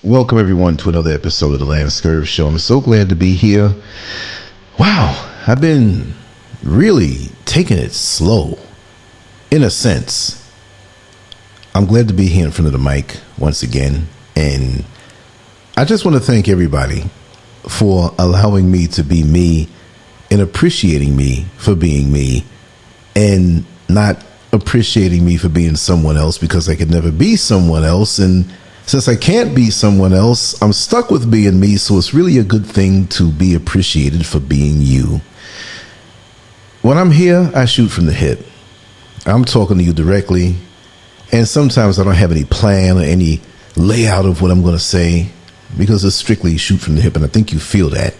Welcome everyone to another episode of the Lancescurv Show. I'm so glad to be here. Wow, I've been really taking it slow, in a sense. I'm glad to be here in front of the mic once again, and I just want to thank everybody for allowing me to be me and appreciating me for being me and not appreciating me for being someone else, because I could never be someone else. And since I can't be someone else, I'm stuck with being me. So it's really a good thing to be appreciated for being you. When I'm here, I shoot from the hip. I'm talking to you directly. And sometimes I don't have any plan or any layout of what I'm going to say, because it's strictly shoot from the hip. And I think you feel that.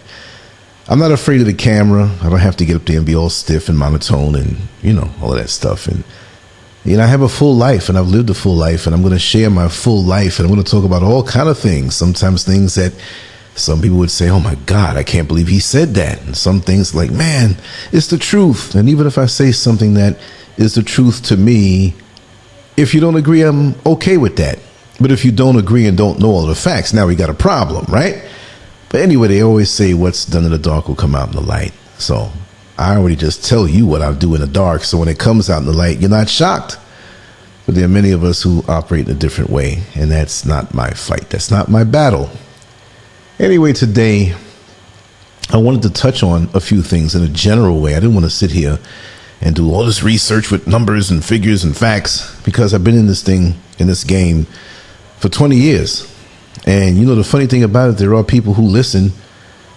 I'm not afraid of the camera. I don't have to get up there and be all stiff and monotone and, all of that stuff. And, I have a full life, and I've lived a full life, and I'm going to share my full life, and I'm going to talk about all kind of things. Sometimes things that some people would say, oh my God, I can't believe he said that. And some things like, man, it's the truth. And even if I say something that is the truth to me, if you don't agree, I'm okay with that. But if you don't agree and don't know all the facts, now we got a problem, right? But anyway, they always say what's done in the dark will come out in the light. So I already just tell you what I'll do in the dark. So when it comes out in the light, you're not shocked. But there are many of us who operate in a different way. And that's not my fight. That's not my battle. Anyway, today, I wanted to touch on a few things in a general way. I didn't want to sit here and do all this research with numbers and figures and facts, because I've been in this game for 20 years. And the funny thing about it, there are people who listen,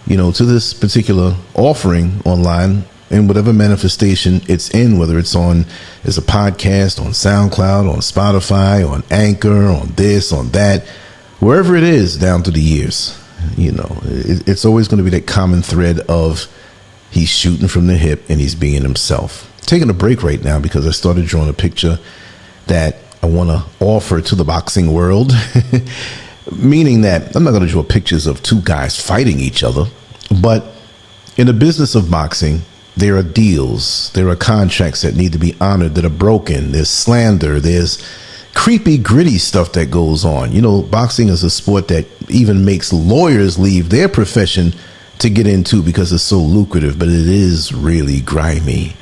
to this particular offering online in whatever manifestation it's in, whether it's as a podcast, on SoundCloud, on Spotify, on Anchor, on this, on that, wherever it is down through the years. It's always going to be that common thread of he's shooting from the hip and he's being himself. Taking a break right now because I started drawing a picture that I want to offer to the boxing world. Meaning that I'm not going to draw pictures of two guys fighting each other, but in the business of boxing, there are deals, there are contracts that need to be honored that are broken. There's slander, there's creepy, gritty stuff that goes on. Boxing is a sport that even makes lawyers leave their profession to get into because it's so lucrative, but it is really grimy.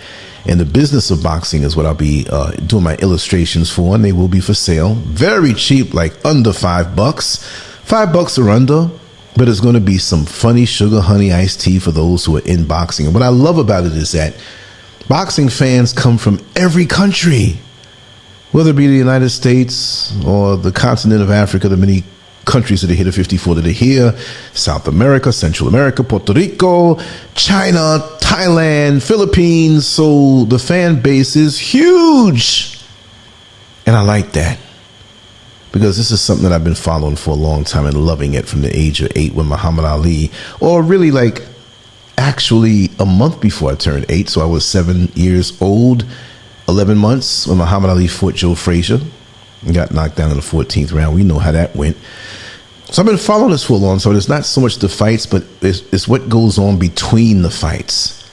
And the business of boxing is what I'll be doing my illustrations for, and they will be for sale. Very cheap, like under $5. $5 or under, but it's going to be some funny sugar honey iced tea for those who are in boxing. And what I love about it is that boxing fans come from every country, whether it be the United States or the continent of Africa, the many countries that are here, the 54 that are here, South America, Central America, Puerto Rico, China, Thailand, Philippines. So the fan base is huge. And I like that, because this is something that I've been following for a long time and loving it from the age of 8 when Muhammad Ali, or really actually a month before I turned 8. So I was 7 years old, 11 months when Muhammad Ali fought Joe Frazier and got knocked down in the 14th round. We know how that went. So I've been following this for a long time. It's not so much the fights, but it's what goes on between the fights.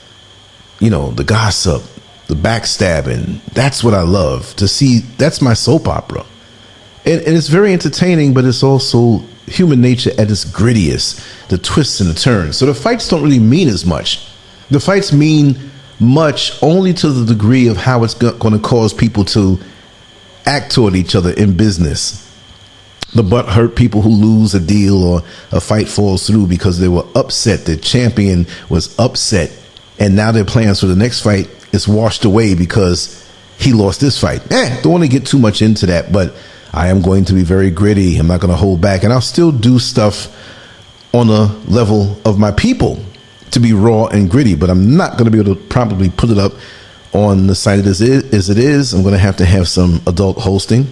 The gossip, the backstabbing. That's what I love to see. That's my soap opera. And it's very entertaining, but it's also human nature at its grittiest, the twists and the turns. So the fights don't really mean as much. The fights mean much only to the degree of how it's going to cause people to act toward each other in business. The butt hurt people who lose a deal or a fight falls through because they were upset. The champion was upset, and now their plans for the next fight is washed away because he lost this fight. Don't want to get too much into that, but I am going to be very gritty. I'm not going to hold back, and I'll still do stuff on a level of my people to be raw and gritty, but I'm not going to be able to probably put it up on the site as it is. I'm going to have some adult hosting,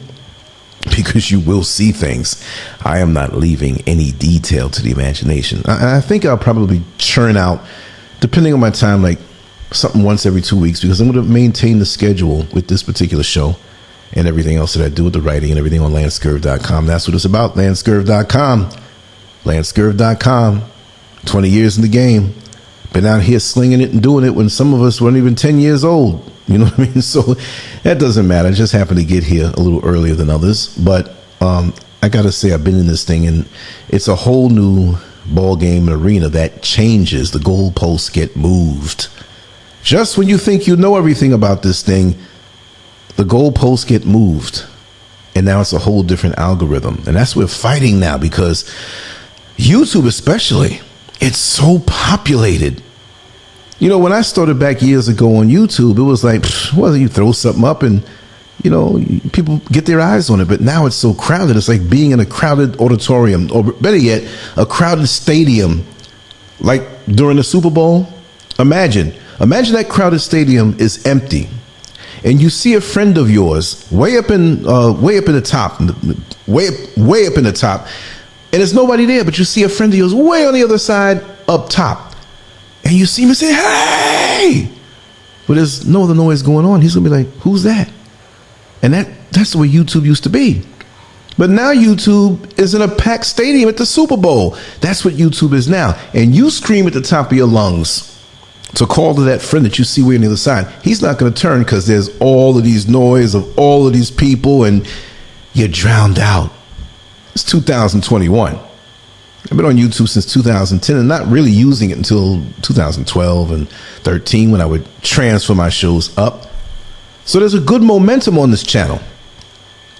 because you will see things. I am not leaving any detail to the imagination. I think I'll probably churn out, depending on my time, like something once every 2 weeks, because I'm going to maintain the schedule with this particular show and everything else that I do with the writing and everything on Lancescurv.com. That's what it's about, Lancescurv.com. Lancescurv.com. 20 years in the game. Been out here slinging it and doing it when some of us weren't even 10 years old. You know what I mean? So that doesn't matter. I just happened to get here a little earlier than others. But I I gotta say, I've been in this thing, and it's a whole new ball game arena that changes. The goalposts get moved. Just when you think you know everything about this thing, the goalposts get moved, and now it's a whole different algorithm. And that's what we're fighting now, because YouTube especially, it's so populated. You know, when I started back years ago on YouTube, it was like, well, you throw something up and, you know, people get their eyes on it. But now it's so crowded. It's like being in a crowded auditorium, or better yet, a crowded stadium, like during the Super Bowl. Imagine that crowded stadium is empty, and you see a friend of yours way up in the top, way up in the top, and there's nobody there, but you see a friend of yours way on the other side up top, and you see him and say, "Hey!" But there's no other noise going on. He's gonna be like, "Who's that?" And that's the way YouTube used to be. But now YouTube is in a packed stadium at the Super Bowl. That's what YouTube is now. And you scream at the top of your lungs to call to that friend that you see way on the other side. He's not going to turn, because there's all of these noise of all of these people, and you're drowned out. It's 2021. I've been on YouTube since 2010 and not really using it until 2012 and 13, when I would transfer my shows up. So there's a good momentum on this channel.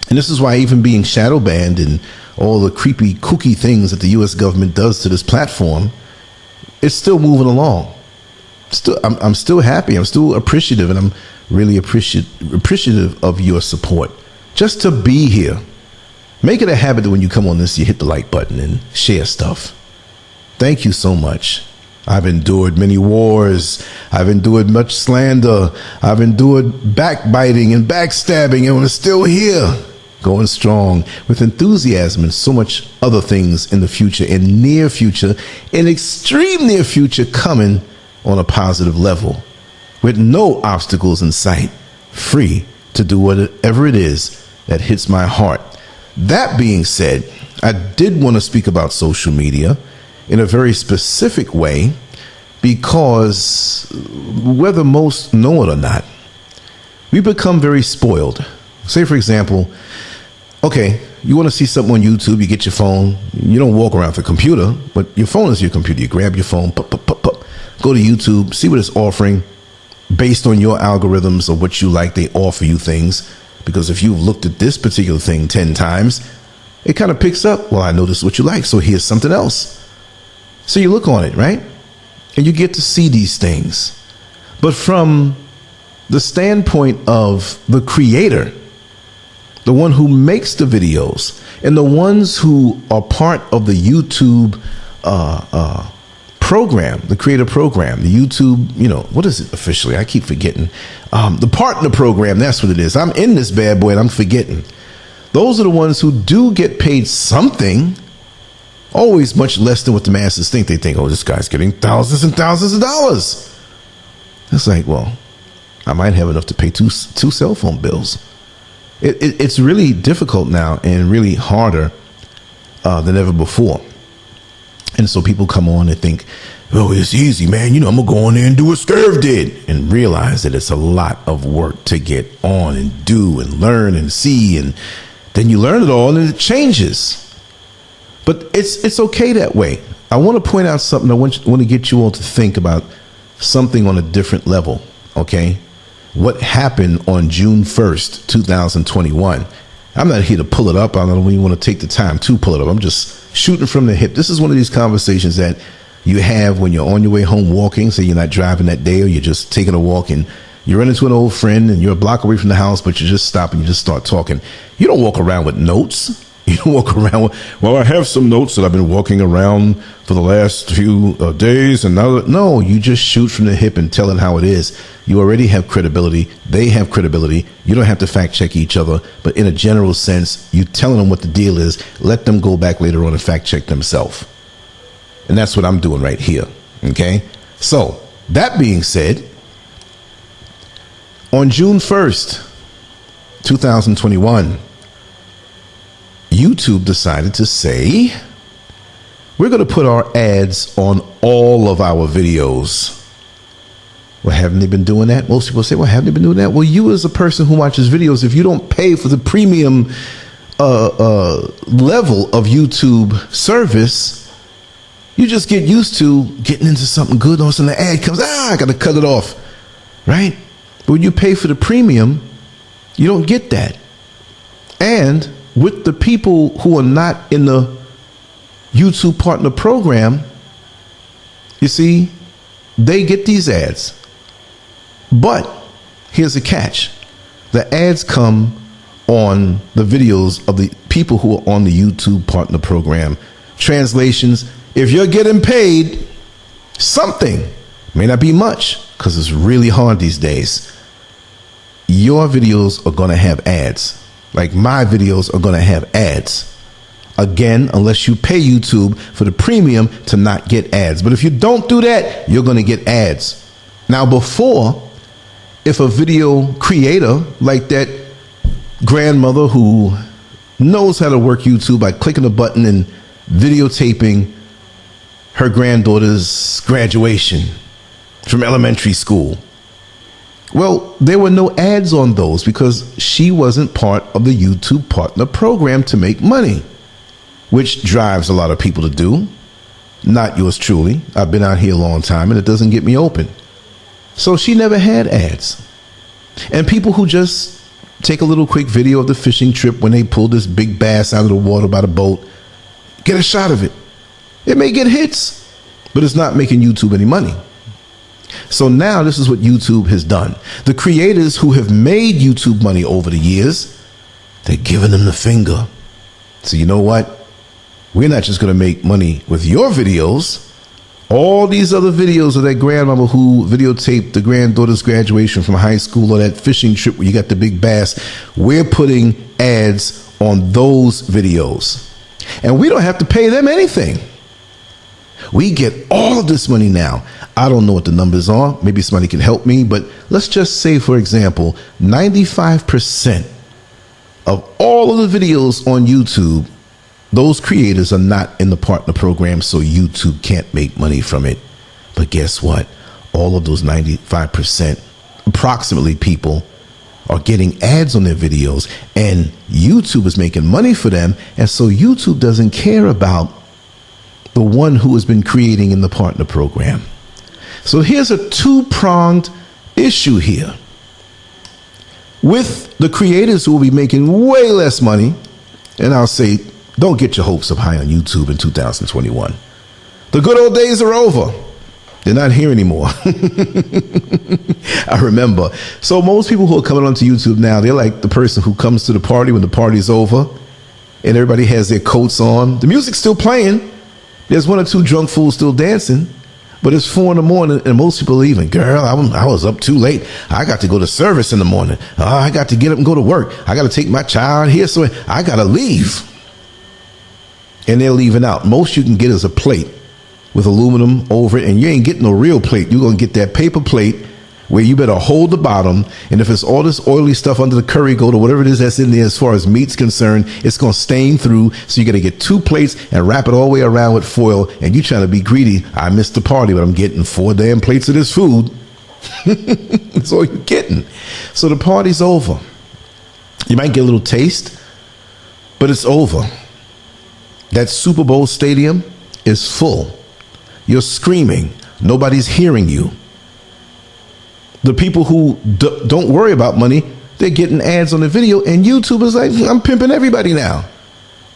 And this is why, even being shadow banned and all the creepy, kooky things that the U.S. government does to this platform, it's still moving along. I'm still happy. I'm still appreciative, and I'm really appreciative of your support. Just to be here. Make it a habit that when you come on this, you hit the like button and share stuff. Thank you so much. I've endured many wars. I've endured much slander. I've endured backbiting and backstabbing, and I'm still here, going strong with enthusiasm and so much other things in the future, in near future, in extreme near future, coming on a positive level with no obstacles in sight, free to do whatever it is that hits my heart. That being said, I did want to speak about social media in a very specific way, because whether most know it or not, we become very spoiled. Say, for example, okay, you want to see something on YouTube, you get your phone, you don't walk around with a computer, but your phone is your computer. You grab your phone, go to YouTube, see what it's offering based on your algorithms of what you like. They offer you things, because if you've looked at this particular thing 10 times, it kind of picks up, well, I know this is what you like, so here's something else. So you look on it, right? And you get to see these things. But from the standpoint of the creator, the one who makes the videos, and the ones who are part of the YouTube program, the creator program, the YouTube, you know, what is it officially? I keep forgetting. The partner program, that's what it is. I'm in this bad boy and I'm forgetting. Those are the ones who do get paid something, always much less than what the masses think. They think, oh, this guy's getting thousands and thousands of dollars. It's like, well, I might have enough to pay two cell phone bills. It's really difficult now, and really harder than ever before. And so people come on and think, oh, it's easy, man. You know, I'm going to go on there and do what SCURV did, and realize that it's a lot of work to get on and do and learn and see. And then you learn it all and it changes. But it's okay that way. I want to point out something. I want to get you all to think about something on a different level. Okay. What happened on June 1st, 2021? I'm not here to pull it up. I don't even want to take the time to pull it up. I'm just shooting from the hip. This is one of these conversations that you have when you're on your way home walking. Say you're not driving that day, or you're just taking a walk, and you run into an old friend and you're a block away from the house, but you just stop and you just start talking. You don't walk around with notes. You don't walk around with, well, I have some notes that I've been walking around for the last few days. And now, no, you just shoot from the hip and tell it how it is. You already have credibility. They have credibility. You don't have to fact check each other. But in a general sense, you telling them what the deal is. Let them go back later on and fact check themselves. And that's what I'm doing right here. Okay. So that being said, on June 1st, 2021, YouTube decided to say, we're going to put our ads on all of our videos. Well, haven't they been doing that? Most people say, well, haven't they been doing that? Well, you as a person who watches videos, if you don't pay for the premium level of YouTube service, you just get used to getting into something good. All of a sudden the ad comes, I got to cut it off, right? But when you pay for the premium, you don't get that. And with the people who are not in the YouTube Partner Program, you see, they get these ads. But here's a catch. The ads come on the videos of the people who are on the YouTube Partner Program. Translations, if you're getting paid something, may not be much because it's really hard these days, your videos are going to have ads. Like my videos are going to have ads. Again, unless you pay YouTube for the premium to not get ads. But if you don't do that, you're going to get ads. Now, before, if a video creator like that grandmother who knows how to work YouTube by clicking a button and videotaping her granddaughter's graduation from elementary school, well, there were no ads on those because she wasn't part of the YouTube Partner Program to make money, which drives a lot of people to do. Not yours truly. I've been out here a long time and it doesn't get me open. So she never had ads. And people who just take a little quick video of the fishing trip when they pull this big bass out of the water by the boat, get a shot of it. It may get hits, but it's not making YouTube any money. So now this is what YouTube has done. The creators who have made YouTube money over the years, they're giving them the finger. So you know what? We're not just going to make money with your videos. All these other videos of that grandmama who videotaped the granddaughter's graduation from high school or that fishing trip where you got the big bass, we're putting ads on those videos. And we don't have to pay them anything. We get all of this money now. I don't know what the numbers are. Maybe somebody can help me. But let's just say, for example, 95% of all of the videos on YouTube, those creators are not in the partner program, so YouTube can't make money from it. But guess what? All of those 95%, approximately, people are getting ads on their videos, and YouTube is making money for them. And so YouTube doesn't care about the one who has been creating in the partner program. So here's a two-pronged issue here. With the creators who will be making way less money, and I'll say, don't get your hopes up high on YouTube in 2021. The good old days are over. They're not here anymore. I remember. So most people who are coming onto YouTube now, they're like the person who comes to the party when the party's over and everybody has their coats on. The music's still playing. There's one or two drunk fools still dancing, but it's 4 in the morning and most people are leaving. Girl, I was up too late. I got to go to service in the morning. I got to get up and go to work. I got to take my child here, so I got to leave. And they're leaving out. Most you can get is a plate with aluminum over it, and you ain't getting no real plate. You're going to get that paper plate where you better hold the bottom, and if it's all this oily stuff under the curry goat or whatever it is that's in there as far as meat's concerned, it's going to stain through. So you got to get 2 plates and wrap it all the way around with foil, and you trying to be greedy. I missed the party, but I'm getting 4 damn plates of this food. That's all you're getting. So the party's over. You might get a little taste, but it's over. That Super Bowl stadium is full. You're screaming. Nobody's hearing you. The people who don't worry about money, they're getting ads on the video, and YouTube is like, I'm pimping everybody now.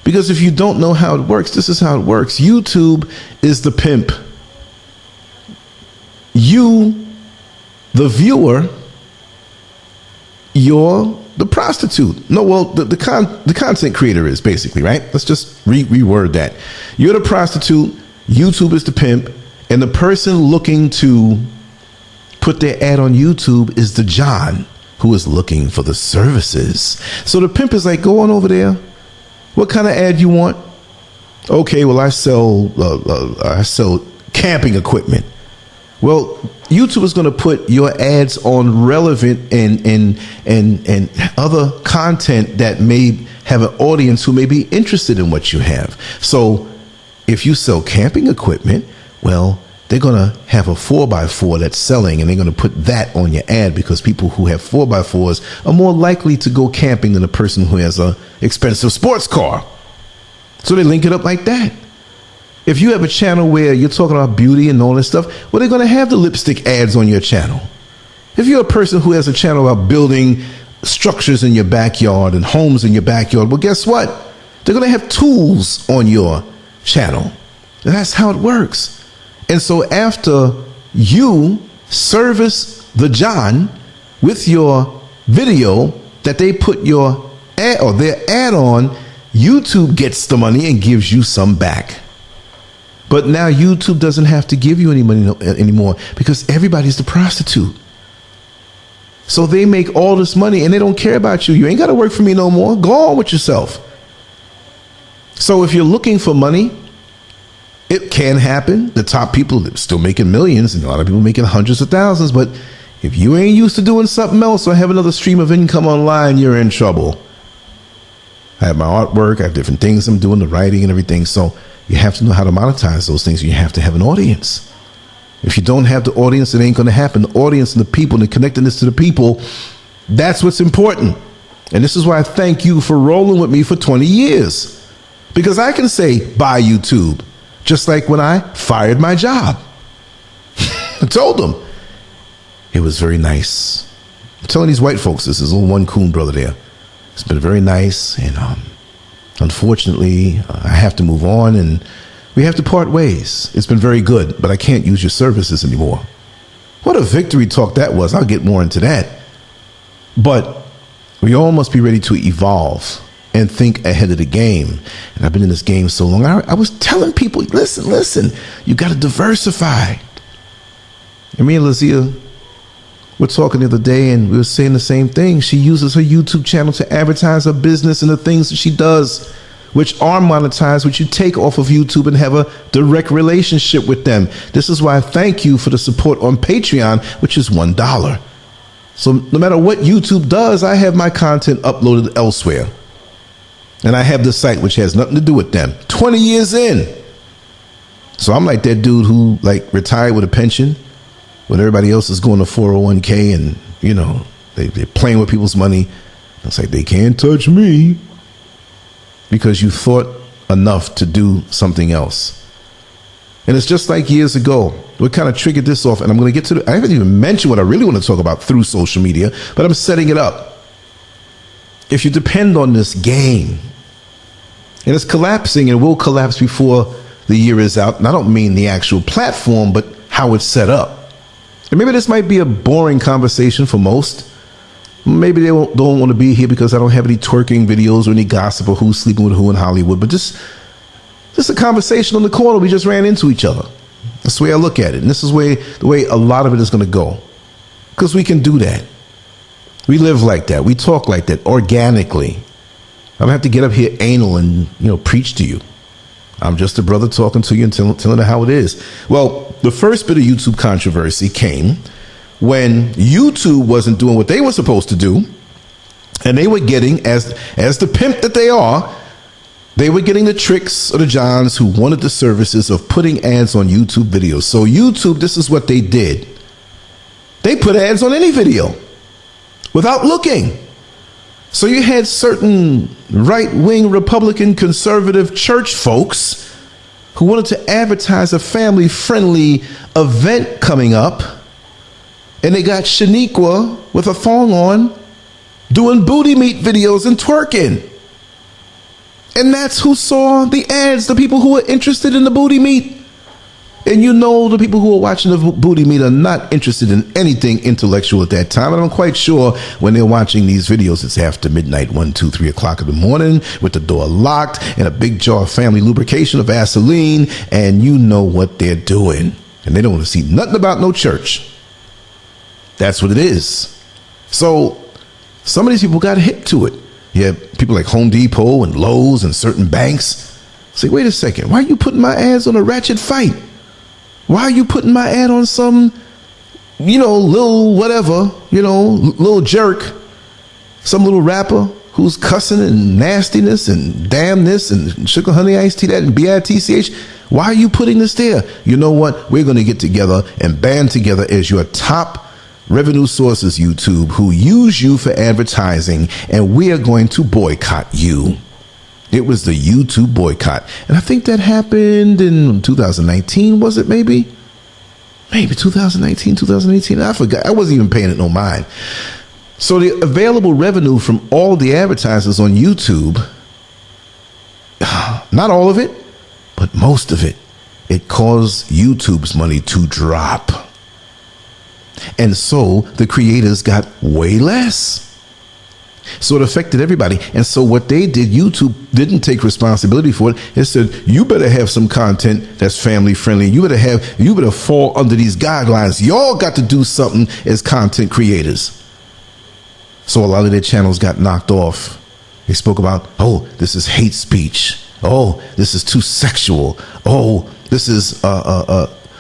Because if you don't know how it works, this is how it works. YouTube is the pimp. You, the viewer, you're the prostitute. No, well, the content creator is basically, right? Let's just reword that. You're the prostitute, YouTube is the pimp, and the person looking to put their ad on YouTube is the John who is looking for the services. So the pimp is like, go on over there. What kind of ad you want? Okay, well, I sell camping equipment. Well, YouTube is going to put your ads on relevant and other content that may have an audience who may be interested in what you have. So if you sell camping equipment, well, they're going to have a 4x4 that's selling, and they're going to put that on your ad because people who have 4x4s are more likely to go camping than a person who has a expensive sports car. So they link it up like that. If you have a channel where you're talking about beauty and all this stuff, well, they're going to have the lipstick ads on your channel. If you're a person who has a channel about building structures in your backyard and homes in your backyard, well, guess what? They're going to have tools on your channel. And that's how it works. And so after you service the John with your video that they put your ad or their ad on, YouTube gets the money and gives you some back. But now YouTube doesn't have to give you any money anymore because everybody's the prostitute. So they make all this money and they don't care about you. You ain't got to work for me no more. Go on with yourself. So if you're looking for money, it can happen. The top people are still making millions and a lot of people making hundreds of thousands. But if you ain't used to doing something else or have another stream of income online, you're in trouble. I have my artwork. I have different things I'm doing, the writing and everything. So you have to know how to monetize those things. You have to have an audience. If you don't have the audience, it ain't going to happen. The audience and the people and the connectedness to the people, that's what's important. And this is why I thank you for rolling with me for 20 years. Because I can say, buy YouTube. Just like when I fired my job. I told them. It was very nice. I'm telling these white folks, this is little one coon brother there. It's been very nice. And unfortunately, I have to move on and we have to part ways. It's been very good, but I can't use your services anymore. What a victory talk that was. I'll get more into that. But we all must be ready to evolve and think ahead of the game. And I've been in this game so long. I was telling people, listen, you got to diversify. And me and Lazia were talking the other day and we were saying the same thing. She uses her YouTube channel to advertise her business and the things that she does, which are monetized, which you take off of YouTube and have a direct relationship with them. This is why I thank you for the support on Patreon, which is $1. So no matter what YouTube does, I have my content uploaded elsewhere. And I have the site, which has nothing to do with them. 20 years in. So I'm like that dude who like retired with a pension when everybody else is going to 401k and, you know, they're playing with people's money. It's like, they can't touch me. Because you thought enough to do something else. And it's just like years ago. What kind of triggered this off? And I'm going to get to I haven't even mentioned what I really want to talk about through social media, but I'm setting it up. If you depend on this game, and it's collapsing and will collapse before the year is out. And I don't mean the actual platform, but how it's set up. And maybe this might be a boring conversation for most. Maybe they don't want to be here because I don't have any twerking videos or any gossip or who's sleeping with who in Hollywood, but just a conversation on the corner. We just ran into each other. That's the way I look at it. And this is the way a lot of it is going to go. Because we can do that. We live like that. We talk like that organically. I don't have to get up here anal and, preach to you. I'm just a brother talking to you and telling you how it is. Well, the first bit of YouTube controversy came when YouTube wasn't doing what they were supposed to do, and they were getting, as the pimp that they are, they were getting the tricks of the Johns who wanted the services of putting ads on YouTube videos. So YouTube, this is what they did. They put ads on any video without looking. So you had certain right-wing Republican conservative church folks who wanted to advertise a family-friendly event coming up. And they got Shaniqua with a thong on doing booty meat videos and twerking. And that's who saw the ads, the people who were interested in the booty meat. And the people who are watching the booty meat are not interested in anything intellectual at that time. And I'm quite sure when they're watching these videos, it's after midnight, 1, 2, 3 o'clock in the morning with the door locked and a big jar of family lubrication of Vaseline. And you know what they're doing. And they don't want to see nothing about no church. That's what it is. So some of these people got hip to it. You have people like Home Depot and Lowe's and certain banks say, wait a second, why are you putting my ads on a ratchet fight? Why are you putting my ad on some, little whatever, little jerk, some little rapper who's cussing and nastiness and damn this and sugar honey iced tea that and bitch, why are you putting this there? You know what? We're going to get together and band together as your top revenue sources, YouTube, who use you for advertising, and we are going to boycott you. It was the YouTube boycott. And I think that happened in 2019, was it maybe? Maybe 2019, 2018. I forgot. I wasn't even paying it no mind. So the available revenue from all of the advertisers on YouTube, not all of it, but most of it, it caused YouTube's money to drop. And so the creators got way less. So it affected everybody. And so what they did, YouTube didn't take responsibility for it. It said, you better have some content that's family friendly. You better fall under these guidelines. Y'all got to do something as content creators. So a lot of their channels got knocked off. They spoke about, oh, this is hate speech. Oh, this is too sexual. Oh, this is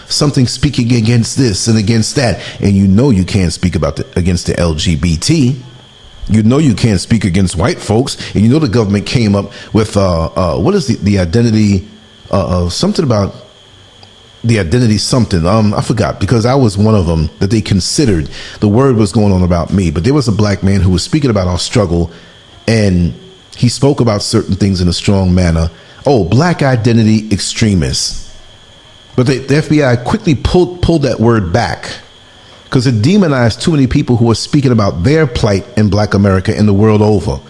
something speaking against this and against that. And you know you can't speak against the LGBT. You know you can't speak against white folks. And you know the government came up with, what is the identity, something about the identity something. I forgot, because I was one of them that they considered. The word was going on about me, but there was a black man who was speaking about our struggle, and he spoke about certain things in a strong manner. Oh, black identity extremists. But the FBI quickly pulled that word back because it demonized too many people who were speaking about their plight in black America and the world over.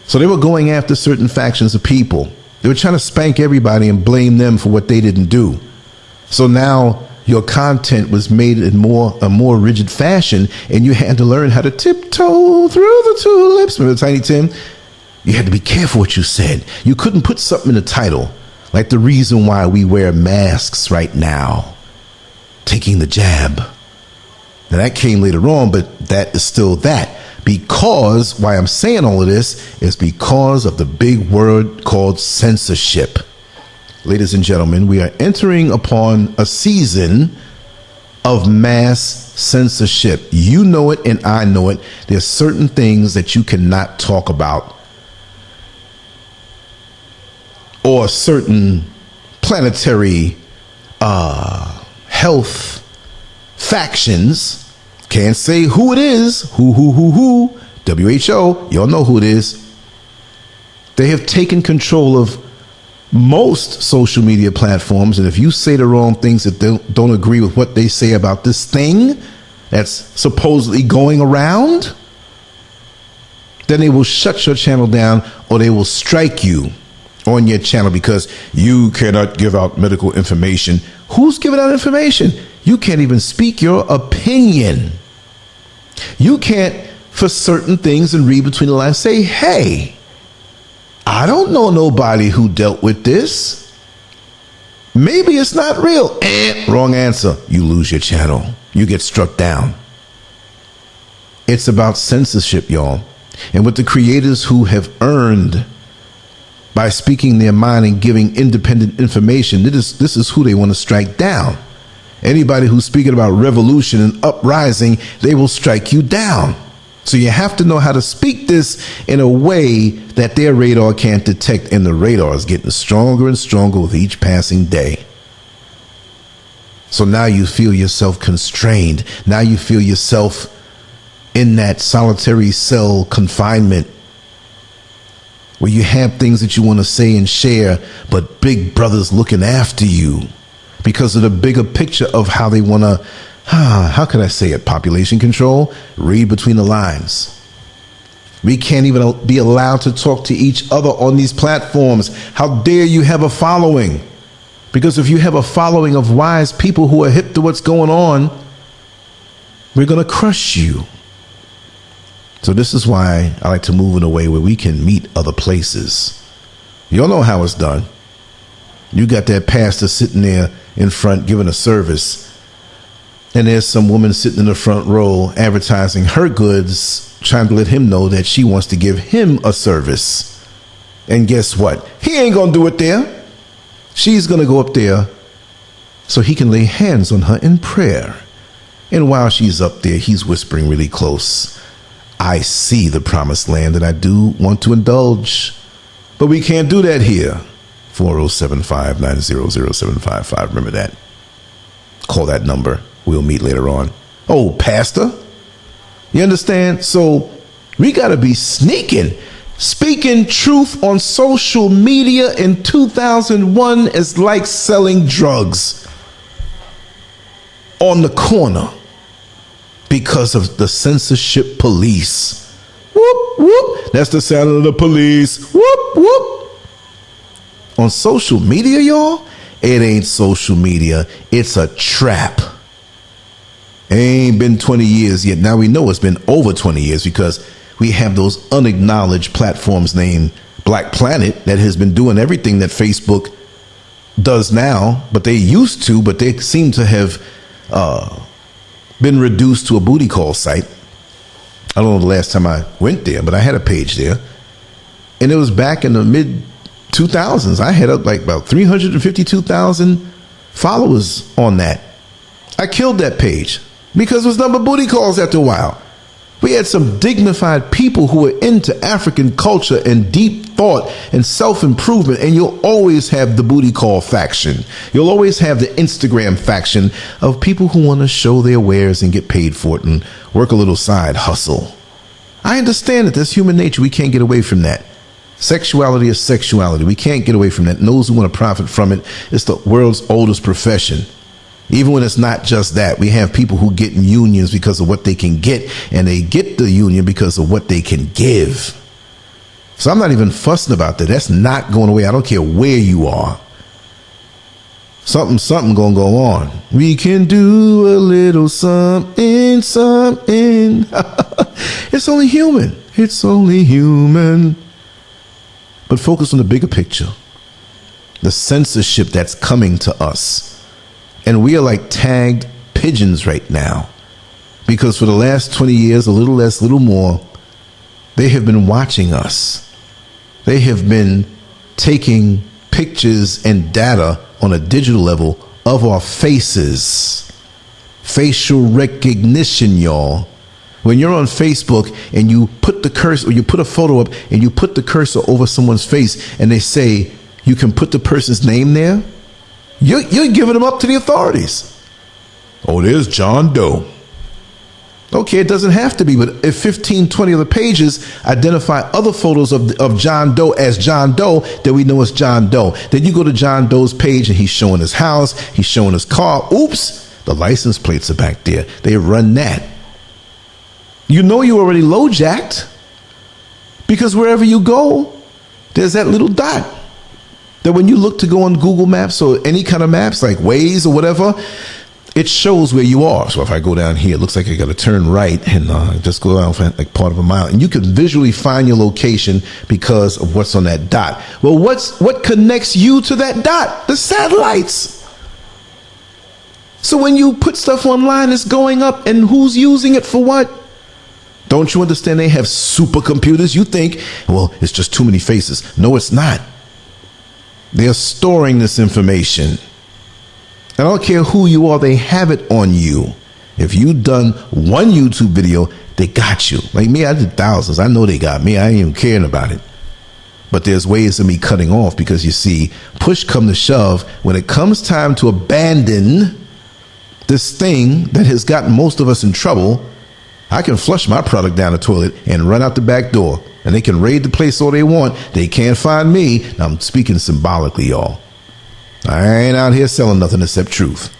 So they were going after certain factions of people. They were trying to spank everybody and blame them for what they didn't do. So now your content was made in a more rigid fashion, and you had to learn how to tiptoe through the tulips. Remember Tiny Tim? You had to be careful what you said. You couldn't put something in the title, like the reason why we wear masks right now, taking the jab. Now that came later on, but that is still that. Because why I'm saying all of this is because of the big word called censorship. Ladies and gentlemen, we are entering upon a season of mass censorship. You know it and I know it. There's certain things that you cannot talk about, or certain planetary health factions. Can't say who it is. Who. WHO, y'all know who it is. They have taken control of most social media platforms, and if you say the wrong things that don't agree with what they say about this thing that's supposedly going around, then they will shut your channel down, or they will strike you on your channel because you cannot give out medical information. Who's giving out information? You can't even speak your opinion. You can't, for certain things, and read between the lines, say, hey, I don't know nobody who dealt with this. Maybe it's not real. Wrong answer. You lose your channel. You get struck down. It's about censorship, y'all. And with the creators who have earned by speaking their mind and giving independent information, this is who they want to strike down. Anybody who's speaking about revolution and uprising, they will strike you down. So you have to know how to speak this in a way that their radar can't detect, and the radar is getting stronger and stronger with each passing day. So now you feel yourself constrained. Now you feel yourself in that solitary cell confinement where you have things that you want to say and share, but Big Brother's looking after you because of the bigger picture of how they want to, how can I say it? Population control. Read between the lines. We can't even be allowed to talk to each other on these platforms. How dare you have a following? Because if you have a following of wise people who are hip to what's going on, we're going to crush you. So this is why I like to move in a way where we can meet other places. Y'all know how it's done. You got that pastor sitting there in front giving a service, and there's some woman sitting in the front row advertising her goods, trying to let him know that she wants to give him a service. And guess what? He ain't gonna do it there. She's gonna go up there so he can lay hands on her in prayer. And while she's up there, he's whispering really close, I see the promised land and I do want to indulge. But we can't do that here. 407-590-0755. Remember that. Call that number. We'll meet later on. Oh, Pastor. You understand? So we got to be sneaking. Speaking truth on social media in 2001 is like selling drugs on the corner because of the censorship police. Whoop, whoop. That's the sound of the police. Whoop, whoop. On social media, y'all, it ain't social media. It's a trap. It ain't been 20 years yet. Now we know it's been over 20 years because we have those unacknowledged platforms named Black Planet that has been doing everything that Facebook does now, but they used to, but they seem to have been reduced to a booty call site. I don't know the last time I went there, but I had a page there. And it was back in the mid 2000s. I had up like about 352,000 followers on that. I killed that page because it was nothing but booty calls after a while. We had some dignified people who were into African culture and deep thought and self-improvement, and you'll always have the booty call faction. You'll always have the Instagram faction of people who want to show their wares and get paid for it and work a little side hustle. I understand that that's human nature. We can't get away from that. Sexuality is sexuality. We can't get away from that. And those who want to profit from it, it's the world's oldest profession. Even when it's not just that, we have people who get in unions because of what they can get, and they get the union because of what they can give. So I'm not even fussing about that. That's not going away. I don't care where you are. Something gonna go on. We can do a little something. It's only human. It's only human. But focus on the bigger picture. The censorship that's coming to us. And we are like tagged pigeons right now, because for the last 20 years, a little less, a little more, they have been watching us. They have been taking pictures and data on a digital level of our faces. Facial recognition, y'all. When you're on Facebook and you put the cursor, or you put a photo up and you put the cursor over someone's face and they say you can put the person's name there, you're giving them up to the authorities. Oh, there's John Doe. Okay, it doesn't have to be, but if 15, 20 other pages identify other photos of John Doe as John Doe, then we know it's John Doe. Then you go to John Doe's page and he's showing his house, he's showing his car. Oops, the license plates are back there. They run that. You know you already low-jacked, because wherever you go, there's that little dot. That when you look to go on Google Maps or any kind of maps like Waze or whatever, it shows where you are. So if I go down here, it looks like I got to turn right and just go down for like part of a mile. And you can visually find your location because of what's on that dot. Well, what connects you to that dot? The satellites. So when you put stuff online, it's going up, and who's using it for what? Don't you understand they have supercomputers? You think, well, it's just too many faces. No, it's not. They're storing this information. I don't care who you are, they have it on you. If you've done one YouTube video, they got you. Like me, I did thousands. I know they got me. I ain't even caring about it. But there's ways of me cutting off, because you see, push come to shove, when it comes time to abandon this thing that has gotten most of us in trouble, I can flush my product down the toilet and run out the back door. And they can raid the place all they want. They can't find me. Now, I'm speaking symbolically, y'all. I ain't out here selling nothing except truth.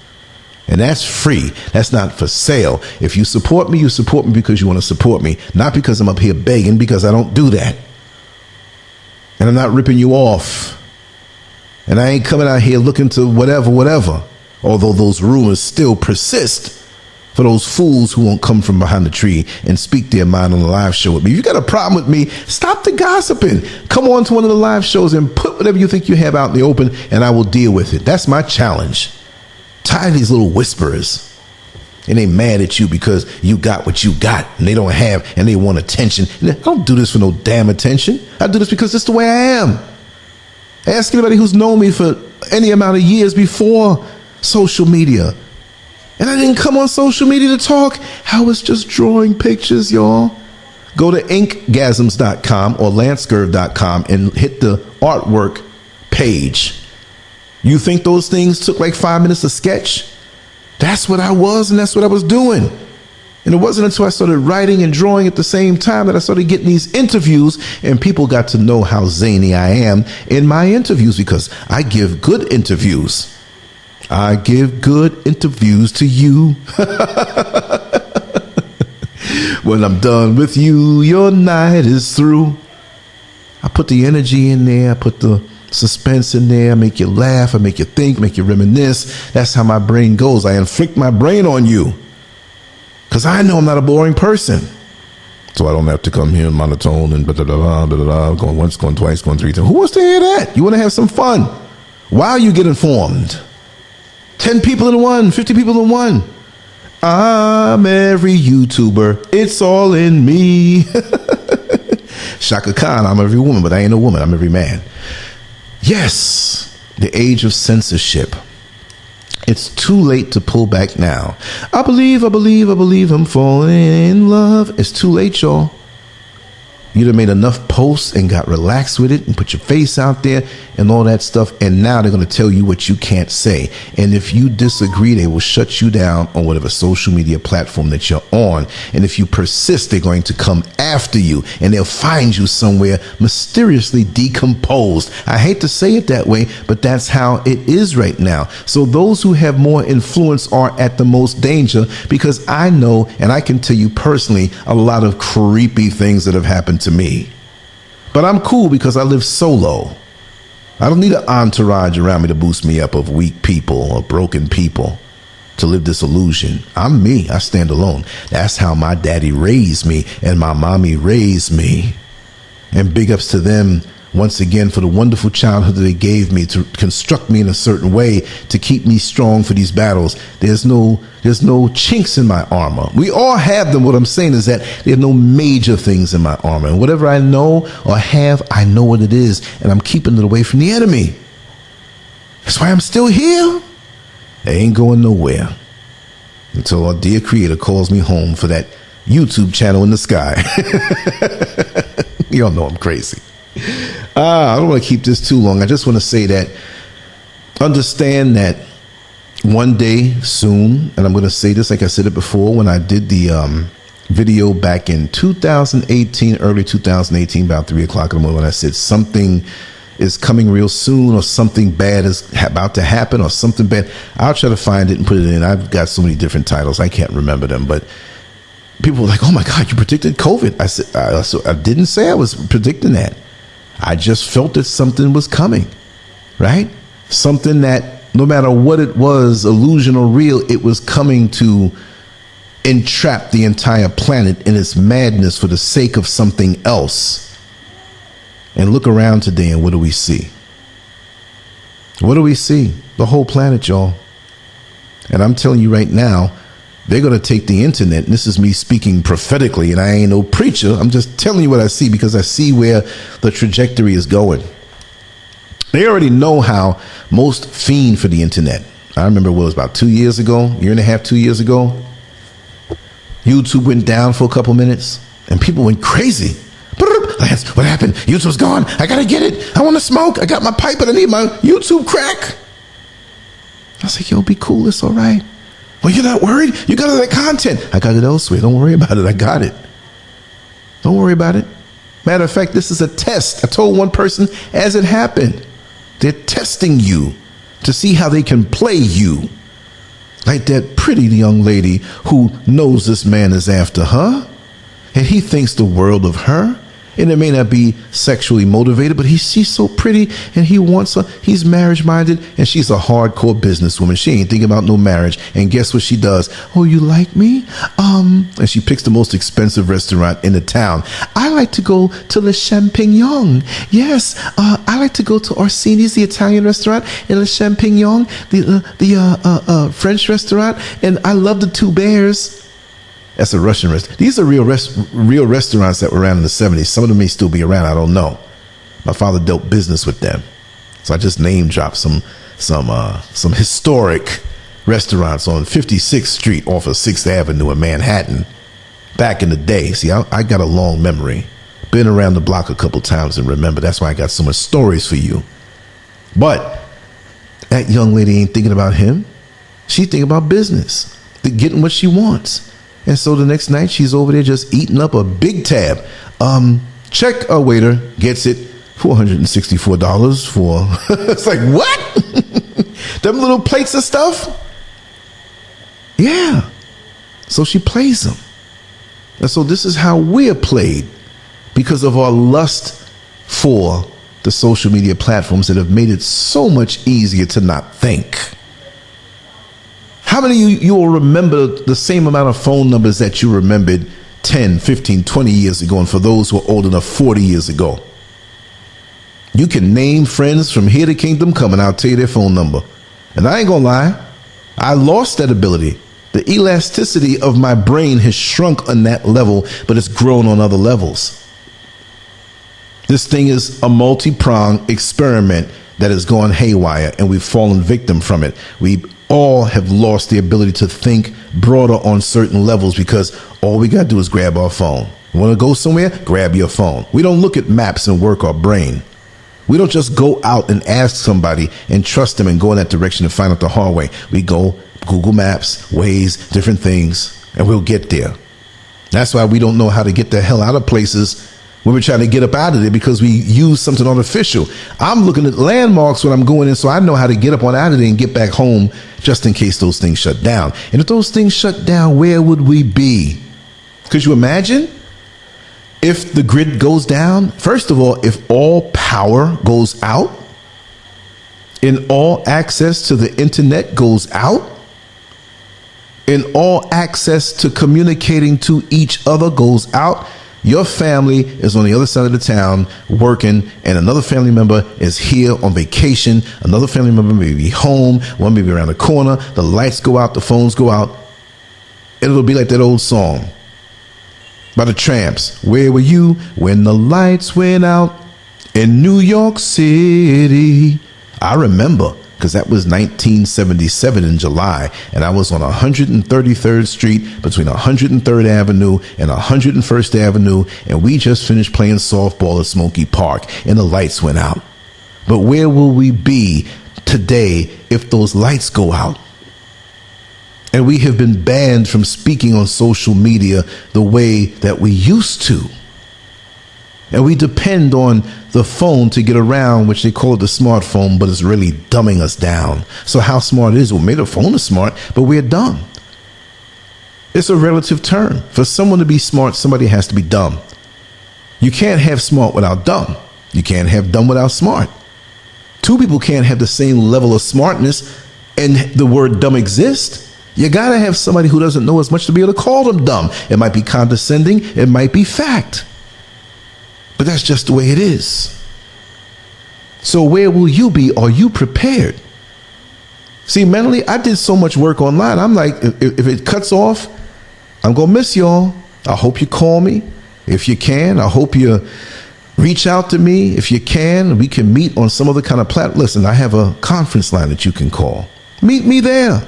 And that's free. That's not for sale. If you support me because you want to support me. Not because I'm up here begging, because I don't do that. And I'm not ripping you off. And I ain't coming out here looking to whatever. Although those rumors still persist. For those fools who won't come from behind the tree and speak their mind on the live show with me. If you got a problem with me, stop the gossiping. Come on to one of the live shows and put whatever you think you have out in the open, and I will deal with it. That's my challenge. Tired of these little whisperers. And they mad at you because you got what you got, and they don't have, and they want attention. And I don't do this for no damn attention. I do this because it's the way I am. Ask anybody who's known me for any amount of years before social media. And I didn't come on social media to talk. I was just drawing pictures, y'all. Go to inkgasms.com or Lancescurv.com and hit the artwork page. You think those things took like 5 minutes to sketch? That's what I was, and that's what I was doing. And it wasn't until I started writing and drawing at the same time that I started getting these interviews, and people got to know how zany I am in my interviews, because I give good interviews. I give good interviews to you. When I'm done with you, your night is through. I put the energy in there. I put the suspense in there. I make you laugh. I make you think, make you reminisce. That's how my brain goes. I inflict my brain on you, because I know I'm not a boring person. So I don't have to come here in monotone and going once, going twice, going three times. Who wants to hear that? You want to have some fun while you get informed. 10 people in one, 50 people in one. I'm every YouTuber. It's all in me. Shaka Khan, I'm every woman, but I ain't a woman. I'm every man. Yes, the age of censorship. It's too late to pull back now. I believe I'm falling in love. It's too late, y'all. You'd have made enough posts and got relaxed with it and put your face out there and all that stuff. And now they're going to tell you what you can't say. And if you disagree, they will shut you down on whatever social media platform that you're on. And if you persist, they're going to come after you, and they'll find you somewhere mysteriously decomposed. I hate to say it that way, but that's how it is right now. So those who have more influence are at the most danger, because I know, and I can tell you personally, a lot of creepy things that have happened to me. But I'm cool because I live solo. I don't need an entourage around me to boost me up of weak people or broken people to live this illusion. I'm me. I stand alone. That's how my daddy raised me and my mommy raised me. And big ups to them once again for the wonderful childhood that they gave me to construct me in a certain way to keep me strong for these battles. There's no chinks in my armor. We all have them. What I'm saying is that there's no major things in my armor. And whatever I know or have, I know what it is, and I'm keeping it away from the enemy. That's why I'm still here. I ain't going nowhere until our dear creator calls me home for that YouTube channel in the sky. Y'all know I'm crazy. I don't want to keep this too long. I just want to say that understand that one day soon, and I'm going to say this like I said it before when I did the video back in 2018, early 2018, about 3 o'clock in the morning, when I said something is coming real soon, or something bad is about to happen, or something bad. I'll try to find it and put it in. I've got so many different titles. I can't remember them, but people were like, oh my God, you predicted COVID. I said, I didn't say I was predicting that. I just felt that something was coming, right? Something that no matter what it was, illusion or real, it was coming to entrap the entire planet in its madness for the sake of something else. And look around today, and what do we see? What do we see? The whole planet, y'all. And I'm telling you right now, they're going to take the internet, and this is me speaking prophetically, and I ain't no preacher. I'm just telling you what I see, because I see where the trajectory is going. They already know how most fiend for the internet. I remember what it was about 2 years ago, year and a half, 2 years ago. YouTube went down for a couple minutes, and people went crazy. Lance, what happened? YouTube's gone. I got to get it. I want to smoke. I got my pipe, but I need my YouTube crack. I was like, yo, be cool. It's all right. Well, you're not worried? You got all that content. I got it elsewhere. Don't worry about it. I got it. Don't worry about it. Matter of fact, this is a test. I told one person as it happened. They're testing you to see how they can play you. Like that pretty young lady who knows this man is after her, and he thinks the world of her. And it may not be sexually motivated, but she's so pretty and he wants her. He's marriage minded, and she's a hardcore businesswoman. She ain't thinking about no marriage. And guess what she does? Oh, you like me? And she picks the most expensive restaurant in the town. I like to go to Le Champignon. Yes, I like to go to Orsini's, the Italian restaurant, and Le Champignon, the French restaurant. And I love the Two Bears. That's a Russian restaurant. These are real restaurants that were around in the 70s. Some of them may still be around. I don't know. My father dealt business with them. So I just name dropped some historic restaurants on 56th Street off of 6th Avenue in Manhattan. back in the day. See, I got a long memory. Been around the block a couple times and remember. That's why I got so much stories for you. But that young lady ain't thinking about him. She's thinking about business, getting what she wants. And so the next night she's over there just eating up a big tab. Check, a waiter gets it, $464 for, it's like, what? Them little plates of stuff? Yeah. So she plays them. And so this is how we're played because of our lust for the social media platforms that have made it so much easier to not think. How many of you will remember the same amount of phone numbers that you remembered 10, 15, 20 years ago? And for those who are old enough, 40 years ago. You can name friends from here to Kingdom Come and I'll tell you their phone number. And I ain't gonna lie, I lost that ability. The elasticity of my brain has shrunk on that level, but it's grown on other levels. This thing is a multi-pronged experiment that has gone haywire and we've fallen victim from it. We all have lost the ability to think broader on certain levels because all we got to do is grab our phone. You want to go somewhere? Grab your phone. We don't look at maps and work our brain. We don't just go out and ask somebody and trust them and go in that direction and find out the hard way. We go Google Maps, Waze, different things, and we'll get there. That's why we don't know how to get the hell out of places when we're trying to get up out of there because we use something artificial. I'm looking at landmarks when I'm going in so I know how to get up on out of there and get back home just in case those things shut down. And if those things shut down, where would we be? Could you imagine? If the grid goes down, first of all, if all power goes out and all access to the internet goes out and all access to communicating to each other goes out, your family is on the other side of the town working and another family member is here on vacation. Another family member may be home, one may be around the corner. The lights go out, the phones go out. And it'll be like that old song by the Tramps. Where were you when the lights went out in New York City? I remember because that was 1977 in July, and I was on 133rd Street between 103rd Avenue and 101st Avenue, and we just finished playing softball at Smoky Park, and the lights went out. But where will we be today if those lights go out? And we have been banned from speaking on social media the way that we used to. And we depend on the phone to get around, which they call it the smartphone, but it's really dumbing us down. So how smart it is? Well, maybe the phone is smart, but we're dumb. It's a relative term. For someone to be smart, somebody has to be dumb. You can't have smart without dumb. You can't have dumb without smart. Two people can't have the same level of smartness and the word dumb exists. You got to have somebody who doesn't know as much to be able to call them dumb. It might be condescending. It might be fact. But that's just the way it is. So where will you be? Are you prepared? See, mentally, I did so much work online. I'm like, if it cuts off, I'm going to miss y'all. I hope you call me. If you can, I hope you reach out to me. If you can, we can meet on some other kind of platform. Listen, I have a conference line that you can call. Meet me there.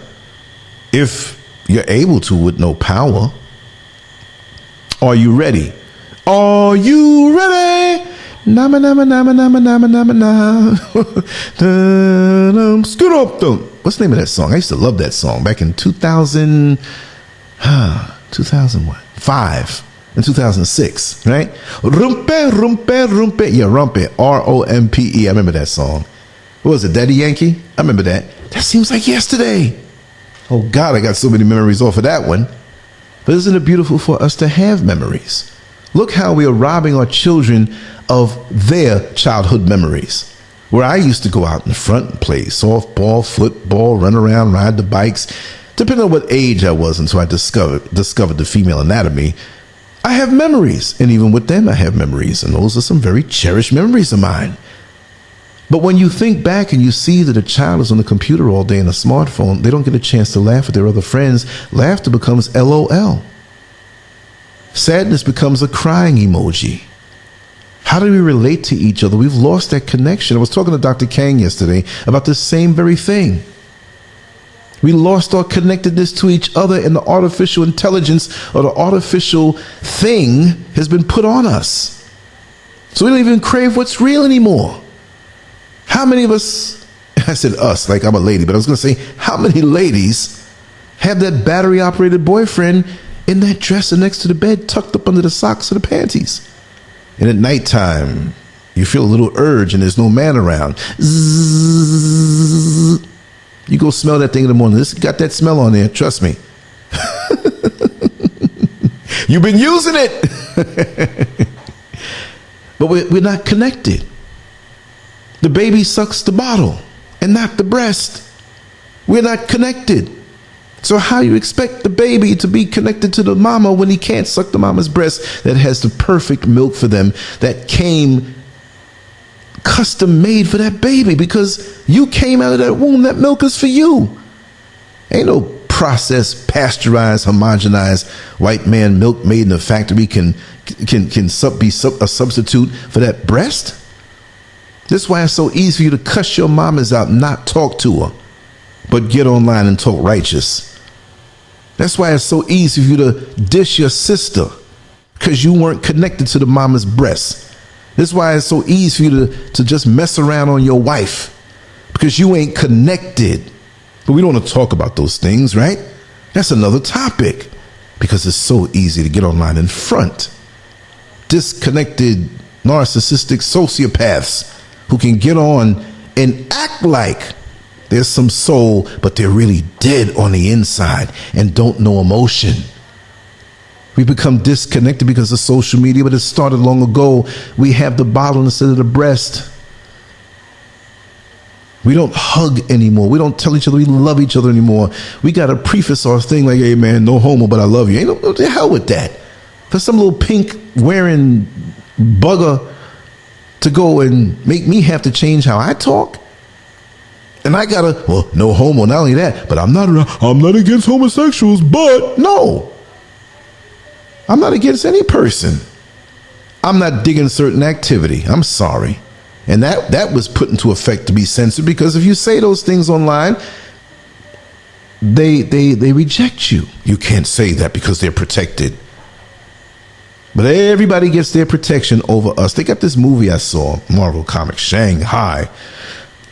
If you're able to with no power. Are you ready? Are you ready? Nama nama nama nama nama nama na. Scoot up though. What's the name of that song? I used to love that song back in 2000. 2005 and 2006, right? Rumpe, rumpe, rumpe. Yeah, rumpe. R-O-M-P-E. I remember that song. What was it? Daddy Yankee? I remember that. That seems like yesterday. Oh God, I got so many memories off of that one. But isn't it beautiful for us to have memories? Look how we are robbing our children of their childhood memories. Where I used to go out in the front and play softball, football, run around, ride the bikes. Depending on what age I was until I discovered the female anatomy, I have memories. And even with them, I have memories. And those are some very cherished memories of mine. But when you think back and you see that a child is on the computer all day in a smartphone, they don't get a chance to laugh with their other friends. Laughter becomes LOL. Sadness becomes a crying emoji. How do we relate to each other? We've lost that connection. I was talking to Dr. Kang yesterday about this same very thing. We lost our connectedness to each other, and the artificial intelligence or the artificial thing has been put on us. So we don't even crave what's real anymore. How many of us, I said us like I'm a lady, but I was going to say, how many ladies have that battery operated boyfriend in that dresser next to the bed, tucked up under the socks or the panties? And at nighttime, you feel a little urge and there's no man around. Zzz. You go smell that thing in the morning. This got that smell on there. Trust me. You've been using it. But we're not connected. The baby sucks the bottle and not the breast. We're not connected. So how you expect the baby to be connected to the mama when he can't suck the mama's breast that has the perfect milk for them, that came custom made for that baby? Because you came out of that womb, that milk is for you. Ain't no processed, pasteurized, homogenized white man milk made in a factory can be a substitute for that breast. That's why it's so easy for you to cuss your mamas out and not talk to her, but get online and talk righteous. That's why it's so easy for you to dish your sister, because you weren't connected to the mama's breast. That's why it's so easy for you to just mess around on your wife, because you ain't connected. But we don't want to talk about those things, right? That's another topic, because it's so easy to get online in front. Disconnected, narcissistic sociopaths who can get on and act like there's some soul, but they're really dead on the inside and don't know emotion. We become disconnected because of social media, but it started long ago. We have the bottle instead of the breast. We don't hug anymore. We don't tell each other we love each other anymore. We got to preface our thing like, hey man, no homo, but I love you. Ain't no the hell with that. For some little pink wearing bugger to go and make me have to change how I talk. And I gotta, well, no homo, not only that, but I'm not against homosexuals, but no. I'm not against any person. I'm not digging certain activity. I'm sorry. And that was put into effect to be censored, because if you say those things online, they reject you. You can't say that because they're protected. But everybody gets their protection over us. They got this movie I saw, Marvel Comics, Shanghai.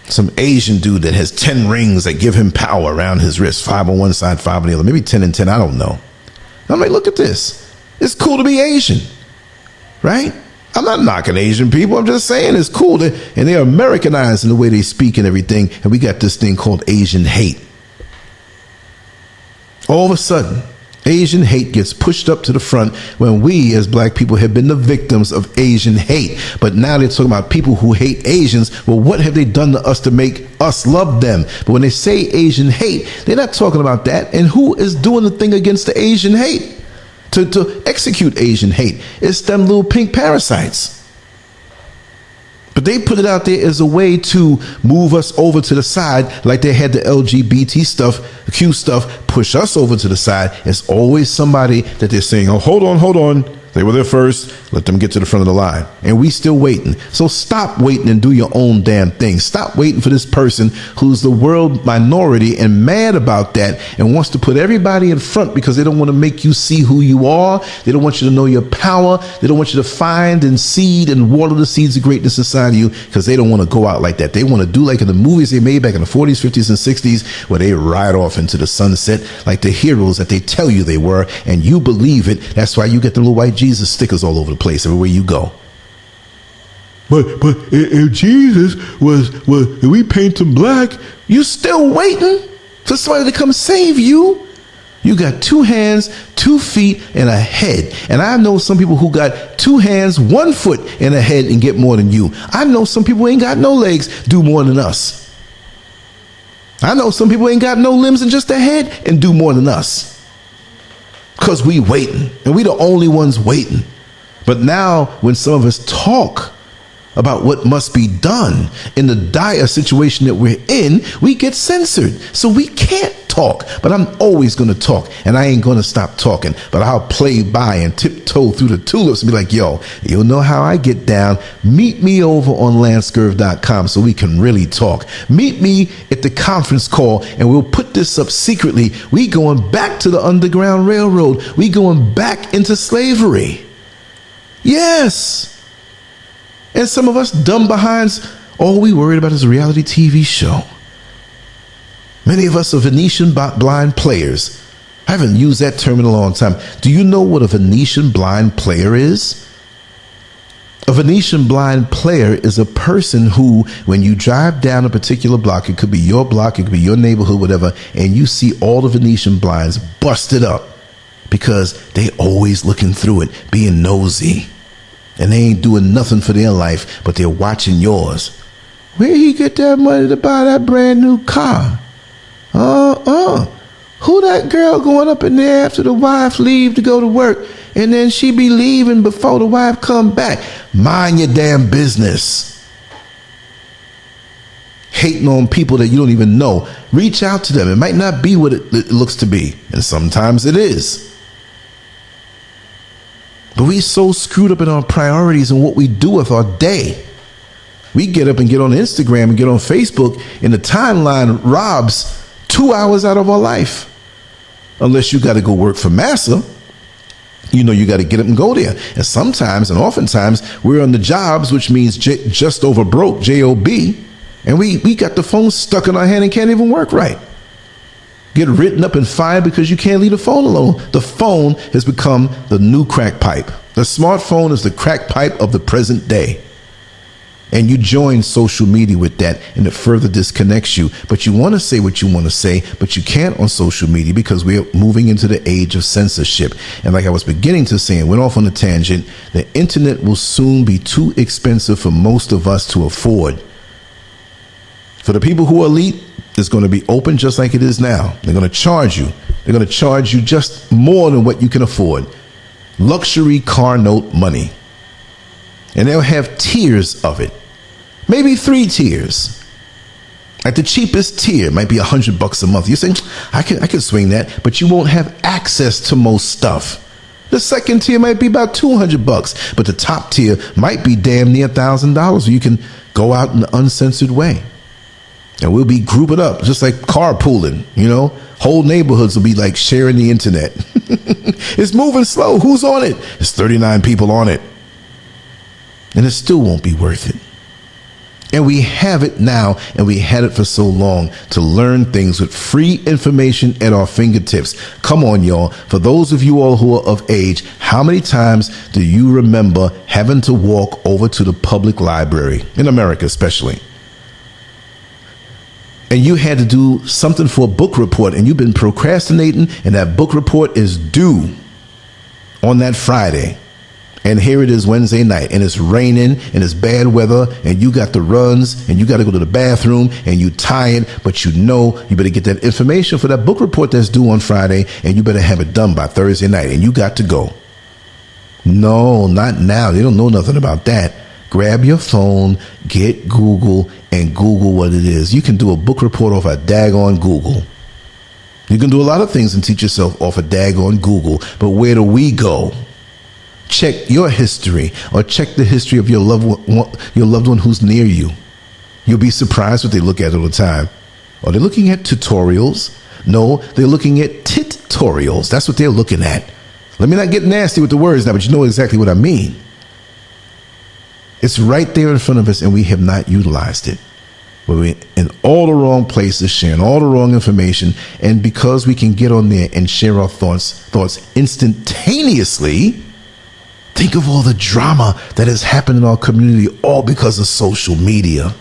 Some Asian dude that has 10 rings that give him power around his wrist, 5 on one side, 5 on the other, maybe 10 and 10, I don't know. I'm like, look at this. It's cool to be Asian, right? I'm not knocking Asian people. I'm just saying it's cool. And they're Americanized in the way they speak and everything. And we got this thing called Asian hate. All of a sudden, Asian hate gets pushed up to the front when we as black people have been the victims of Asian hate. But now they're talking about people who hate Asians. Well, what have they done to us to make us love them? But when they say Asian hate, they're not talking about that. And who is doing the thing against the Asian hate? To execute Asian hate. It's them little pink parasites. But they put it out there as a way to move us over to the side, like they had the LGBT stuff, the Q stuff, push us over to the side. It's always somebody that they're saying, oh, hold on. They were there first. Let them get to the front of the line. And we still waiting. So stop waiting and do your own damn thing. Stop waiting for this person who's the world minority and mad about that and wants to put everybody in front because they don't want to make you see who you are. They don't want you to know your power. They don't want you to find and seed and water the seeds of greatness inside of you, because they don't want to go out like that. They want to do like in the movies they made back in the 40s, 50s, and 60s, where they ride off into the sunset like the heroes that they tell you they were, and you believe it. That's why you get the little white Jesus stickers all over the place everywhere you go. But if Jesus was we paint him black, you still waiting for somebody to come save you. You got 2 hands, 2 feet, and a head. And I know some people who got 2 hands, 1 foot, and a head and get more than you. I know some people who ain't got no legs do more than us. I know some people ain't got no limbs and just a head and do more than us. Because we waiting, and we the only ones waiting. But now when some of us talk, about what must be done in the dire situation that we're in, we get censored. So we can't talk, but I'm always going to talk, and I ain't going to stop talking, but I'll play by and tiptoe through the tulips and be like, yo, you'll know how I get down. Meet me over on Lancescurv.com so we can really talk. Meet me at the conference call, and we'll put this up secretly. We going back to the Underground Railroad. We going back into slavery. Yes. And some of us dumb behinds, all we worried about is a reality TV show. Many of us are Venetian blind players. I haven't used that term in a long time. Do you know what a Venetian blind player is? A Venetian blind player is a person who, when you drive down a particular block, it could be your block, it could be your neighborhood, whatever, and you see all the Venetian blinds busted up because they always looking through it, being nosy. And they ain't doing nothing for their life, but they're watching yours. Where he get that money to buy that brand new car? Who that girl going up in there after the wife leave to go to work, and then she be leaving before the wife come back? Mind your damn business. Hating on people that you don't even know. Reach out to them. It might not be what it looks to be, and sometimes it is. But we so screwed up in our priorities and what we do with our day. We get up and get on Instagram and get on Facebook, and the timeline robs 2 hours out of our life. Unless you got to go work for massa, you know you got to get up and go there. And sometimes, and oftentimes, we're on the jobs, which means just over broke, J-O-B, and we got the phone stuck in our hand and can't even work right. Get written up and fired because you can't leave the phone alone. The phone has become the new crack pipe. The smartphone is the crack pipe of the present day. And you join social media with that, and it further disconnects you. But you want to say what you want to say, but you can't on social media because we're moving into the age of censorship. And like I was beginning to say, and went off on a tangent, the internet will soon be too expensive for most of us to afford. For the people who are elite, it's going to be open just like it is now. They're going to charge you. They're going to charge you just more than what you can afford. Luxury car note money. And they'll have tiers of it. Maybe 3 tiers. Like the cheapest tier might be $100 a month. You're saying, I can swing that, but you won't have access to most stuff. The second tier might be about $200, but the top tier might be damn near $1,000 where you can go out in an uncensored way. And we'll be grouping up, just like carpooling, you know. Whole neighborhoods will be like sharing the internet. It's moving slow. Who's on it? There's 39 people on it. And it still won't be worth it. And we have it now, and we had it for so long to learn things with free information at our fingertips. Come on, y'all. For those of you all who are of age, how many times do you remember having to walk over to the public library, in America especially? And you had to do something for a book report, and you've been procrastinating, and that book report is due on that Friday. And here it is Wednesday night, and it's raining, and it's bad weather, and you got the runs, and you got to go to the bathroom, and you tired, but you know you better get that information for that book report that's due on Friday, and you better have it done by Thursday night, and you got to go. No, not now. They don't know nothing about that. Grab your phone, get Google, and Google what it is. You can do a book report off a daggone Google. You can do a lot of things and teach yourself off a daggone Google. But where do we go? Check your history, or check the history of your loved one who's near you. You'll be surprised what they look at all the time. Are they looking at tutorials? No, they're looking at titorials. That's what they're looking at. Let me not get nasty with the words now, but you know exactly what I mean. It's right there in front of us, and we have not utilized it. We're in all the wrong places, sharing all the wrong information, and because we can get on there and share our thoughts instantaneously, think of all the drama that has happened in our community, all because of social media.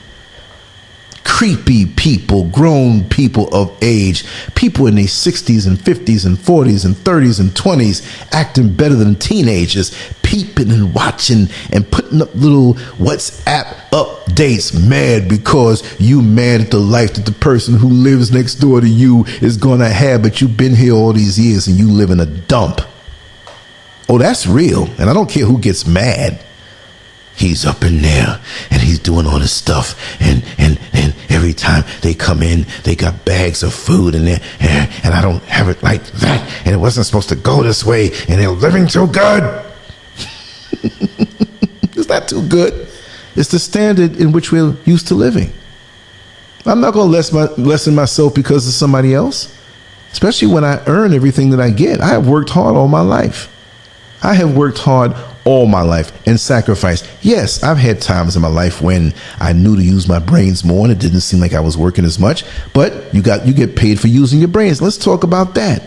Creepy people, grown people of age, people in their 60s and 50s and 40s and 30s and 20s acting better than teenagers, peeping and watching and putting up little WhatsApp updates, mad because you mad at the life that the person who lives next door to you is going to have, but you've been here all these years and you live in a dump. Oh, that's real. And I don't care who gets mad. He's up in there and he's doing all this stuff. And every time they come in, they got bags of food in there. And I don't have it like that. And it wasn't supposed to go this way. And they're living too good. It's not too good. It's the standard in which we're used to living. I'm not going to lessen myself because of somebody else, especially when I earn everything that I get. I have worked hard all my life. I have worked hard all my life and sacrificed. Yes, I've had times in my life when I knew to use my brains more and it didn't seem like I was working as much, but you get paid for using your brains. Let's talk about that.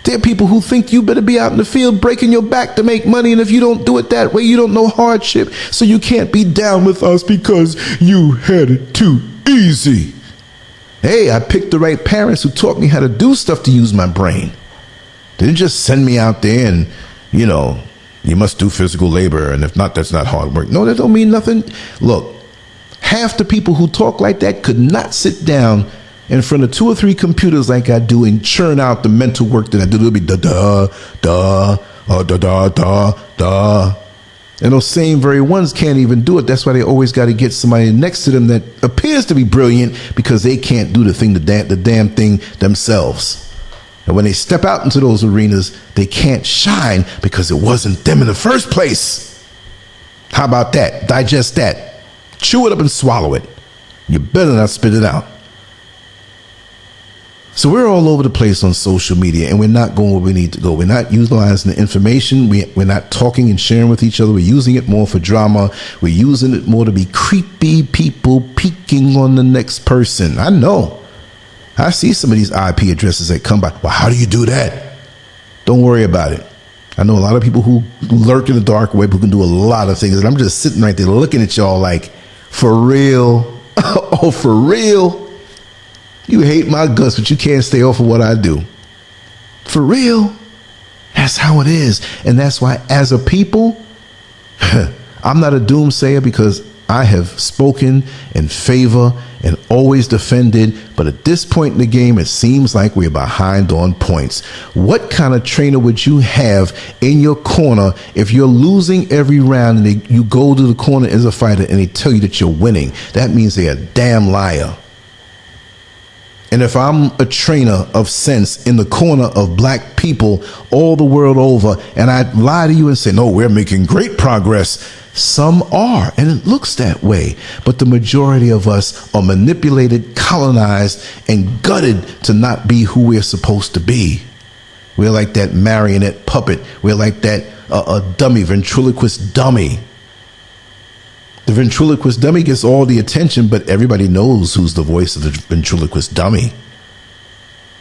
There are people who think you better be out in the field breaking your back to make money, and if you don't do it that way, you don't know hardship, so you can't be down with us because you had it too easy. Hey, I picked the right parents who taught me how to do stuff to use my brain. They didn't just send me out there and, you must do physical labor, and if not, that's not hard work. No, that don't mean nothing. Look, half the people who talk like that could not sit down in front of 2 or 3 computers like I do and churn out the mental work that I do. It'll be da. And those same very ones can't even do it. That's why they always got to get somebody next to them that appears to be brilliant because they can't do the damn thing themselves. And when they step out into those arenas, they can't shine because it wasn't them in the first place. How about that? Digest that. Chew it up and swallow it. You better not spit it out. So we're all over the place on social media, and we're not going where we need to go. We're not utilizing the information. We're not talking and sharing with each other. We're using it more for drama. We're using it more to be creepy people peeking on the next person. I know. I see some of these IP addresses that come by. Well, how do you do that? Don't worry about it. I know a lot of people who lurk in the dark web who can do a lot of things, and I'm just sitting right there looking at y'all like, for real? Oh, for real? You hate my guts, but you can't stay off of what I do. For real? That's how it is. And that's why, as a people, I'm not a doomsayer because I have spoken in favor and always defended. But at this point in the game, it seems like we're behind on points. What kind of trainer would you have in your corner if you're losing every round and you go to the corner as a fighter and they tell you that you're winning? That means they're a damn liar. And if I'm a trainer of sense in the corner of black people all the world over, and I lie to you and say, no, we're making great progress. Some are, and it looks that way. But the majority of us are manipulated, colonized, and gutted to not be who we're supposed to be. We're like that marionette puppet. We're like that a dummy, ventriloquist dummy. The ventriloquist dummy gets all the attention, but everybody knows who's the voice of the ventriloquist dummy.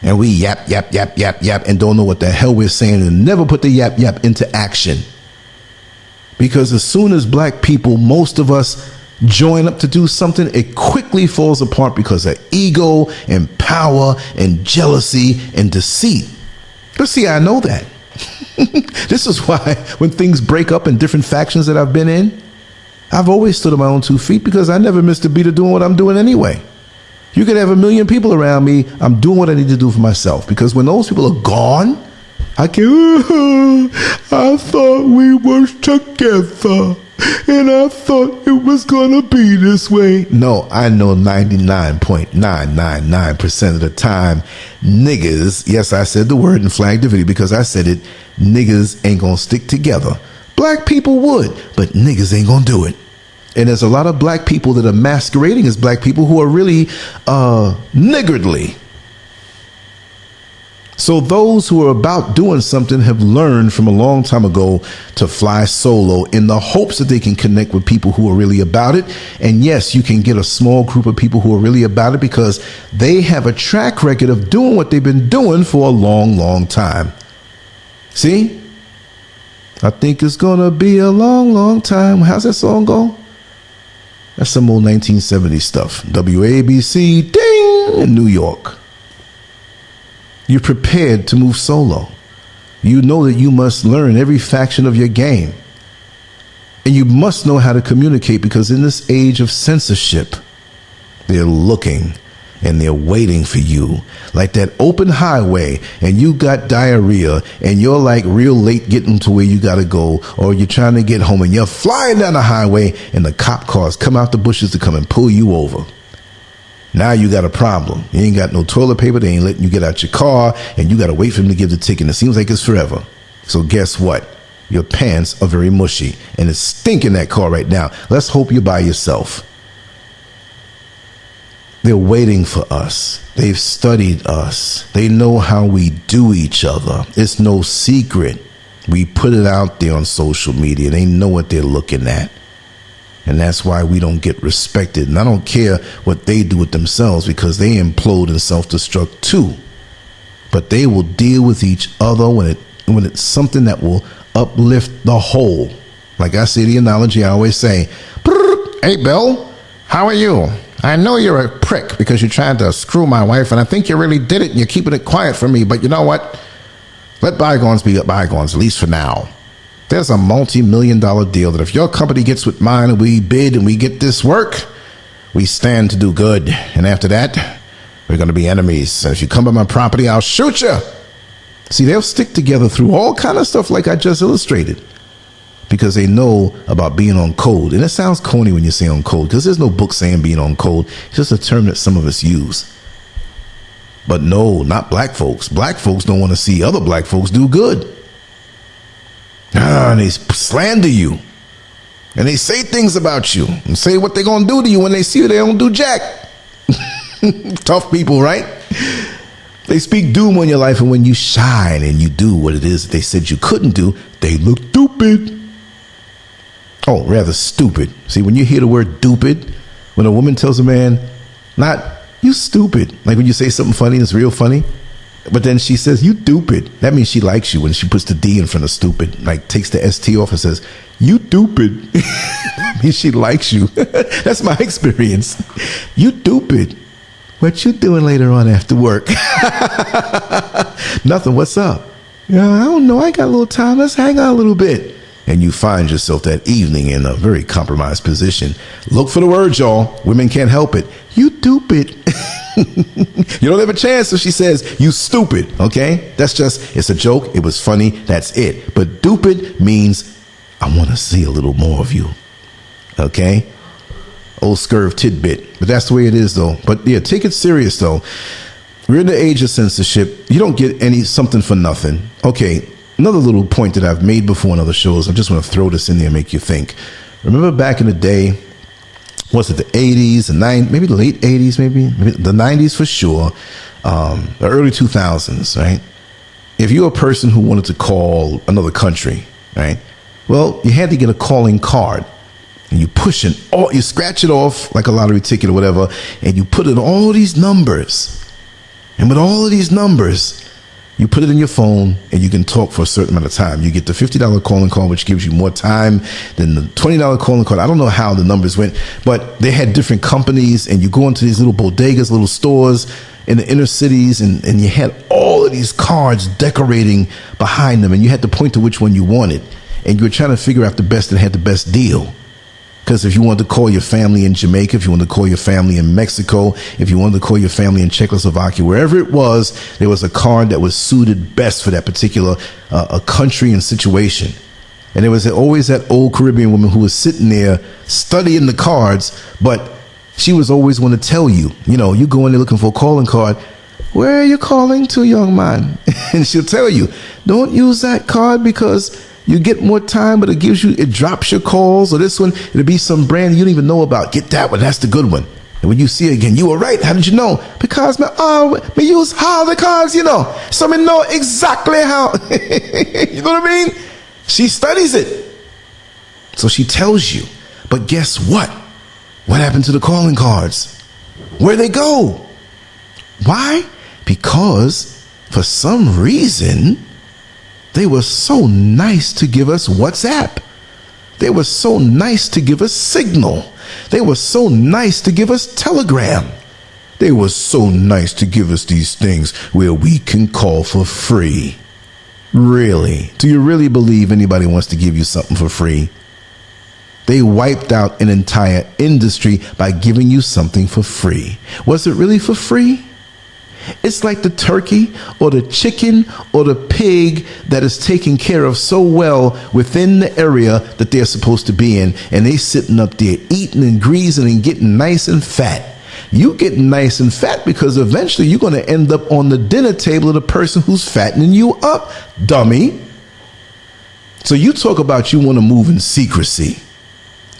And we yap, and don't know what the hell we're saying and never put the yap into action. Because as soon as black people, most of us, join up to do something, it quickly falls apart because of ego and power and jealousy and deceit. But see, I know that. This is why when things break up in different factions that I've been in, I've always stood on my own 2 feet because I never missed a beat of doing what I'm doing anyway. You could have 1 million people around me. I'm doing what I need to do for myself, because when those people are gone, I can't. I thought we were together and I thought it was going to be this way. No, I know 99.999% of the time, niggas, yes, I said the word and flagged the video because I said it, niggas ain't going to stick together. Black people would, but niggas ain't gonna do it. And there's a lot of black people that are masquerading as black people who are really niggardly. So those who are about doing something have learned from a long time ago to fly solo in the hopes that they can connect with people who are really about it. And yes, you can get a small group of people who are really about it because they have a track record of doing what they've been doing for a long, long time. See? I think it's gonna be a long, long time. How's that song go? That's some old 1970s stuff. WABC, ding, in New York. You're prepared to move solo. You know that you must learn every faction of your game. And you must know how to communicate, because in this age of censorship, they're looking and they're waiting for you like that open highway, and you got diarrhea and you're like real late getting to where you got to go, or you're trying to get home and you're flying down the highway and the cop cars come out the bushes to come and pull you over. Now you got a problem. You ain't got no toilet paper. They ain't letting you get out your car, and you got to wait for them to give the ticket. It seems like it's forever. So guess what? Your pants are very mushy and it's stinking that car right now. Let's hope you're by yourself. They're waiting for us. They've studied us. They know how we do each other. It's no secret. We put it out there on social media. They know what they're looking at. And that's why we don't get respected. And I don't care what they do with themselves, because they implode and self-destruct too. But they will deal with each other when it's something that will uplift the whole. Like I say the analogy I always say, "Hey Bill, how are you? I know you're a prick because you're trying to screw my wife, and I think you really did it and you're keeping it quiet from me, but you know what? Let bygones be bygones, at least for now. There's a multi-million-dollar deal that if your company gets with mine and we bid and we get this work, we stand to do good. And after that, we're going to be enemies. And if you come to my property, I'll shoot you." See, they'll stick together through all kind of stuff like I just illustrated, because they know about being on code. And it sounds corny when you say on code, because there's no book saying being on code. It's just a term that some of us use. But no, not black folks. Black folks don't want to see other black folks do good. And they slander you. And they say things about you and say what they're going to do to you when they see you. They don't do jack. Tough people, right? They speak doom on your life, and when you shine and you do what it is that they said you couldn't do, they look stupid. Oh, rather stupid. See, when you hear the word stupid, when a woman tells a man, not you stupid, like when you say something funny, it's real funny, but then she says you stupid, that means she likes you. When she puts the D in front of stupid, like takes the ST off and says you stupid, that means she likes you. That's my experience. You stupid. What you doing later on after work? Nothing. What's up? Yeah, I don't know. I got a little time. Let's hang out a little bit. And you find yourself that evening in a very compromised position. Look for the words, y'all. Women can't help it. You stupid. You don't have a chance if she says you stupid. Okay, that's just, it's a joke. It was funny. That's it. But stupid means I want to see a little more of you. Okay. Old SCURV tidbit, but that's the way it is though. But yeah, take it serious though. We're in the age of censorship. You don't get something for nothing. Okay, another little point that I've made before in other shows. I just want to throw this in there and make you think. Remember back in the day, was it the 80s and 90s, maybe the late 80s, maybe the 90s for sure, the early 2000s, right? If you're a person who wanted to call another country, right? Well, you had to get a calling card. And you push it, you scratch it off like a lottery ticket or whatever, and you put in all these numbers. And with all of these numbers, you put it in your phone and you can talk for a certain amount of time. You get the $50 calling card, which gives you more time than the $20 calling card. I don't know how the numbers went, but they had different companies, and you go into these little bodegas, little stores in the inner cities, and you had all of these cards decorating behind them, and you had to point to which one you wanted. And you were trying to figure out the best that had the best deal. Because if you wanted to call your family in Jamaica, if you wanted to call your family in Mexico, if you wanted to call your family in Czechoslovakia, wherever it was, there was a card that was suited best for that particular a country and situation. And there was always that old Caribbean woman who was sitting there studying the cards, but she was always going to tell you, you go in there looking for a calling card. Where are you calling to, young man? And she'll tell you, don't use that card because you get more time, but it drops your calls, or this one, it'll be some brand you don't even know about. Get that one. That's the good one. And when you see it again, you were right. How did you know? Because we use how the cards, so I know exactly how. You know what I mean? She studies it. So she tells you. But guess what? What happened to the calling cards? Where'd they go? Why? Because for some reason, they were so nice to give us WhatsApp. They were so nice to give us Signal. They were so nice to give us Telegram. They were so nice to give us these things where we can call for free. Really? Do you really believe anybody wants to give you something for free? They wiped out an entire industry by giving you something for free. Was it really for free? It's like the turkey or the chicken or the pig that is taken care of so well within the area that they're supposed to be in, and they sitting up there eating and greasing and getting nice and fat. You getting nice and fat because eventually you're going to end up on the dinner table of the person who's fattening you up, dummy. So you talk about you want to move in secrecy,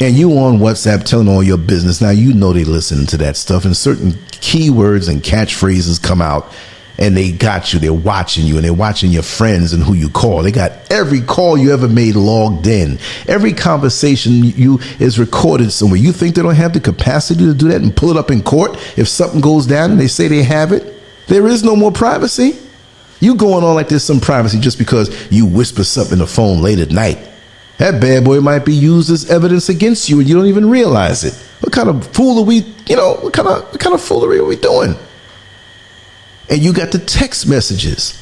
and you on WhatsApp telling all your business. Now you know they listening to that stuff, and certain keywords and catchphrases come out, and they got you. They're watching you, and they're watching your friends and who you call. They got every call you ever made logged in. Every conversation you is recorded somewhere. You think they don't have the capacity to do that and pull it up in court if something goes down and they say they have it? There is no more privacy. You going on like there's some privacy just because you whisper something in the phone late at night. That bad boy might be used as evidence against you and you don't even realize it. What kind of fool are we, what kind of foolery are we doing? And you got the text messages.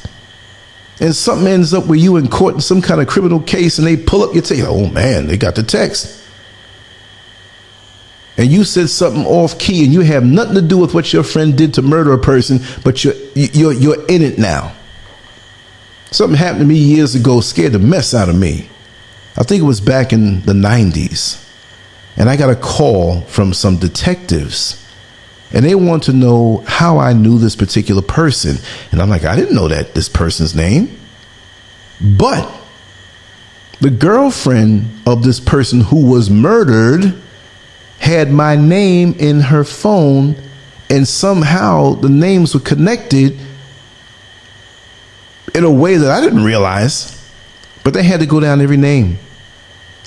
And something ends up where you in court in some kind of criminal case and they pull up your tape. Oh man, they got the text. And you said something off key and you have nothing to do with what your friend did to murder a person, but you're in it now. Something happened to me years ago, scared the mess out of me. I think it was back in the 90s. And I got a call from some detectives. And they want to know how I knew this particular person. And I'm like, I didn't know this person's name. But the girlfriend of this person who was murdered had my name in her phone. And somehow the names were connected in a way that I didn't realize. But they had to go down every name.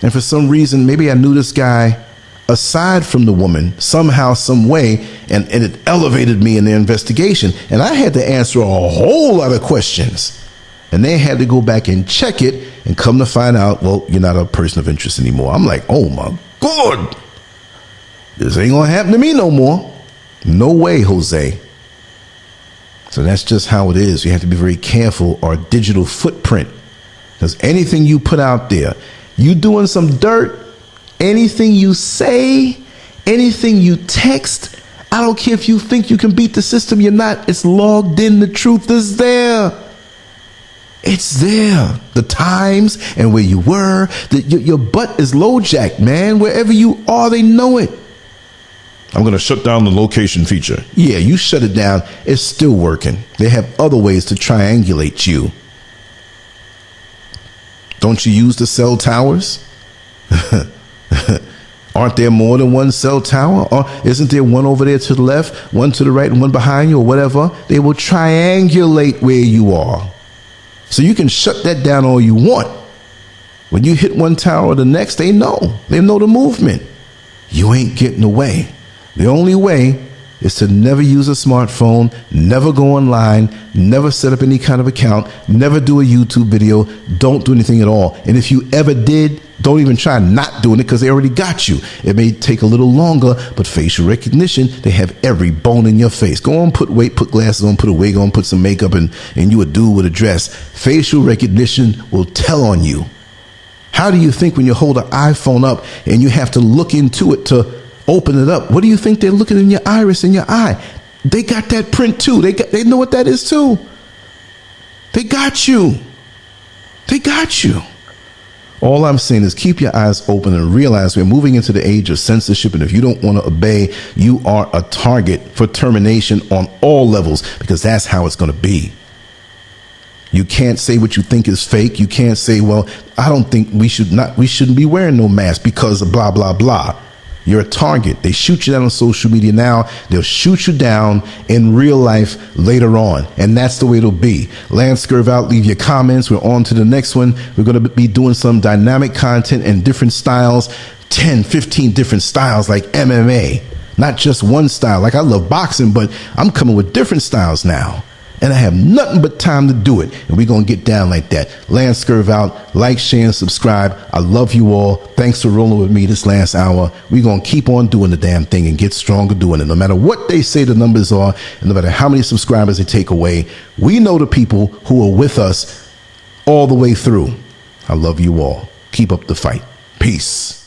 And for some reason, maybe I knew this guy aside from the woman somehow, some way, and it elevated me in their investigation. And I had to answer a whole lot of questions. And they had to go back and check it and come to find out, well, you're not a person of interest anymore. I'm like, oh my God, this ain't gonna happen to me no more. No way, Jose. So that's just how it is. You have to be very careful, our digital footprint. Because anything you put out there, you doing some dirt, anything you say, anything you text, I don't care if you think you can beat the system, you're not. It's logged in. The truth is there. It's there. The times and where you were. Your butt is LoJack, man. Wherever you are, they know it. I'm going to shut down the location feature. Yeah, you shut it down. It's still working. They have other ways to triangulate you. Don't you use the cell towers? Aren't there more than one cell tower? Or isn't there one over there to the left, one to the right, and one behind you, or whatever? They will triangulate where you are. So you can shut that down all you want. When you hit one tower or the next, they know. They know the movement. You ain't getting away. The only way is to never use a smartphone, never go online, never set up any kind of account, never do a YouTube video, don't do anything at all. And if you ever did, don't even try not doing it because they already got you. It may take a little longer, but facial recognition, they have every bone in your face. Go on, put weight, put glasses on, put a wig on, put some makeup, and you a dude with a dress. Facial recognition will tell on you. How do you think when you hold an iPhone up and you have to look into it to open it up, what do you think they're looking in your iris in your eye? They got that print too. They know what that is too. They got you. They got you. All I'm saying is keep your eyes open and realize we're moving into the age of censorship. And if you don't want to obey, you are a target for termination on all levels, because that's how it's going to be. You can't say what you think is fake. You can't say, well, I don't think we shouldn't be wearing no mask because of blah, blah, blah. You're a target. They shoot you down on social media now. They'll shoot you down in real life later on. And that's the way it'll be. Lancescurv out. Leave your comments. We're on to the next one. We're going to be doing some dynamic content and different styles, 10, 15 different styles like MMA. Not just one style. Like I love boxing, but I'm coming with different styles now. And I have nothing but time to do it. And we're going to get down like that. Lancescurv out. Like, share, and subscribe. I love you all. Thanks for rolling with me this last hour. We're going to keep on doing the damn thing and get stronger doing it. No matter what they say the numbers are, and no matter how many subscribers they take away, we know the people who are with us all the way through. I love you all. Keep up the fight. Peace.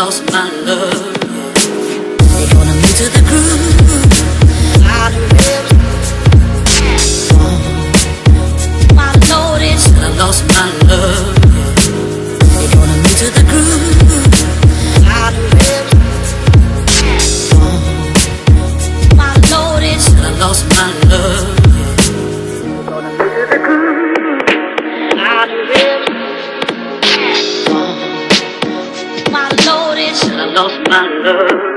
lost my love. They gonna move to the groove. I noticed that I lost my love. They gonna move to the groove. I noticed that I lost my love. They gonna move to the groove. I noticed that I lost my love.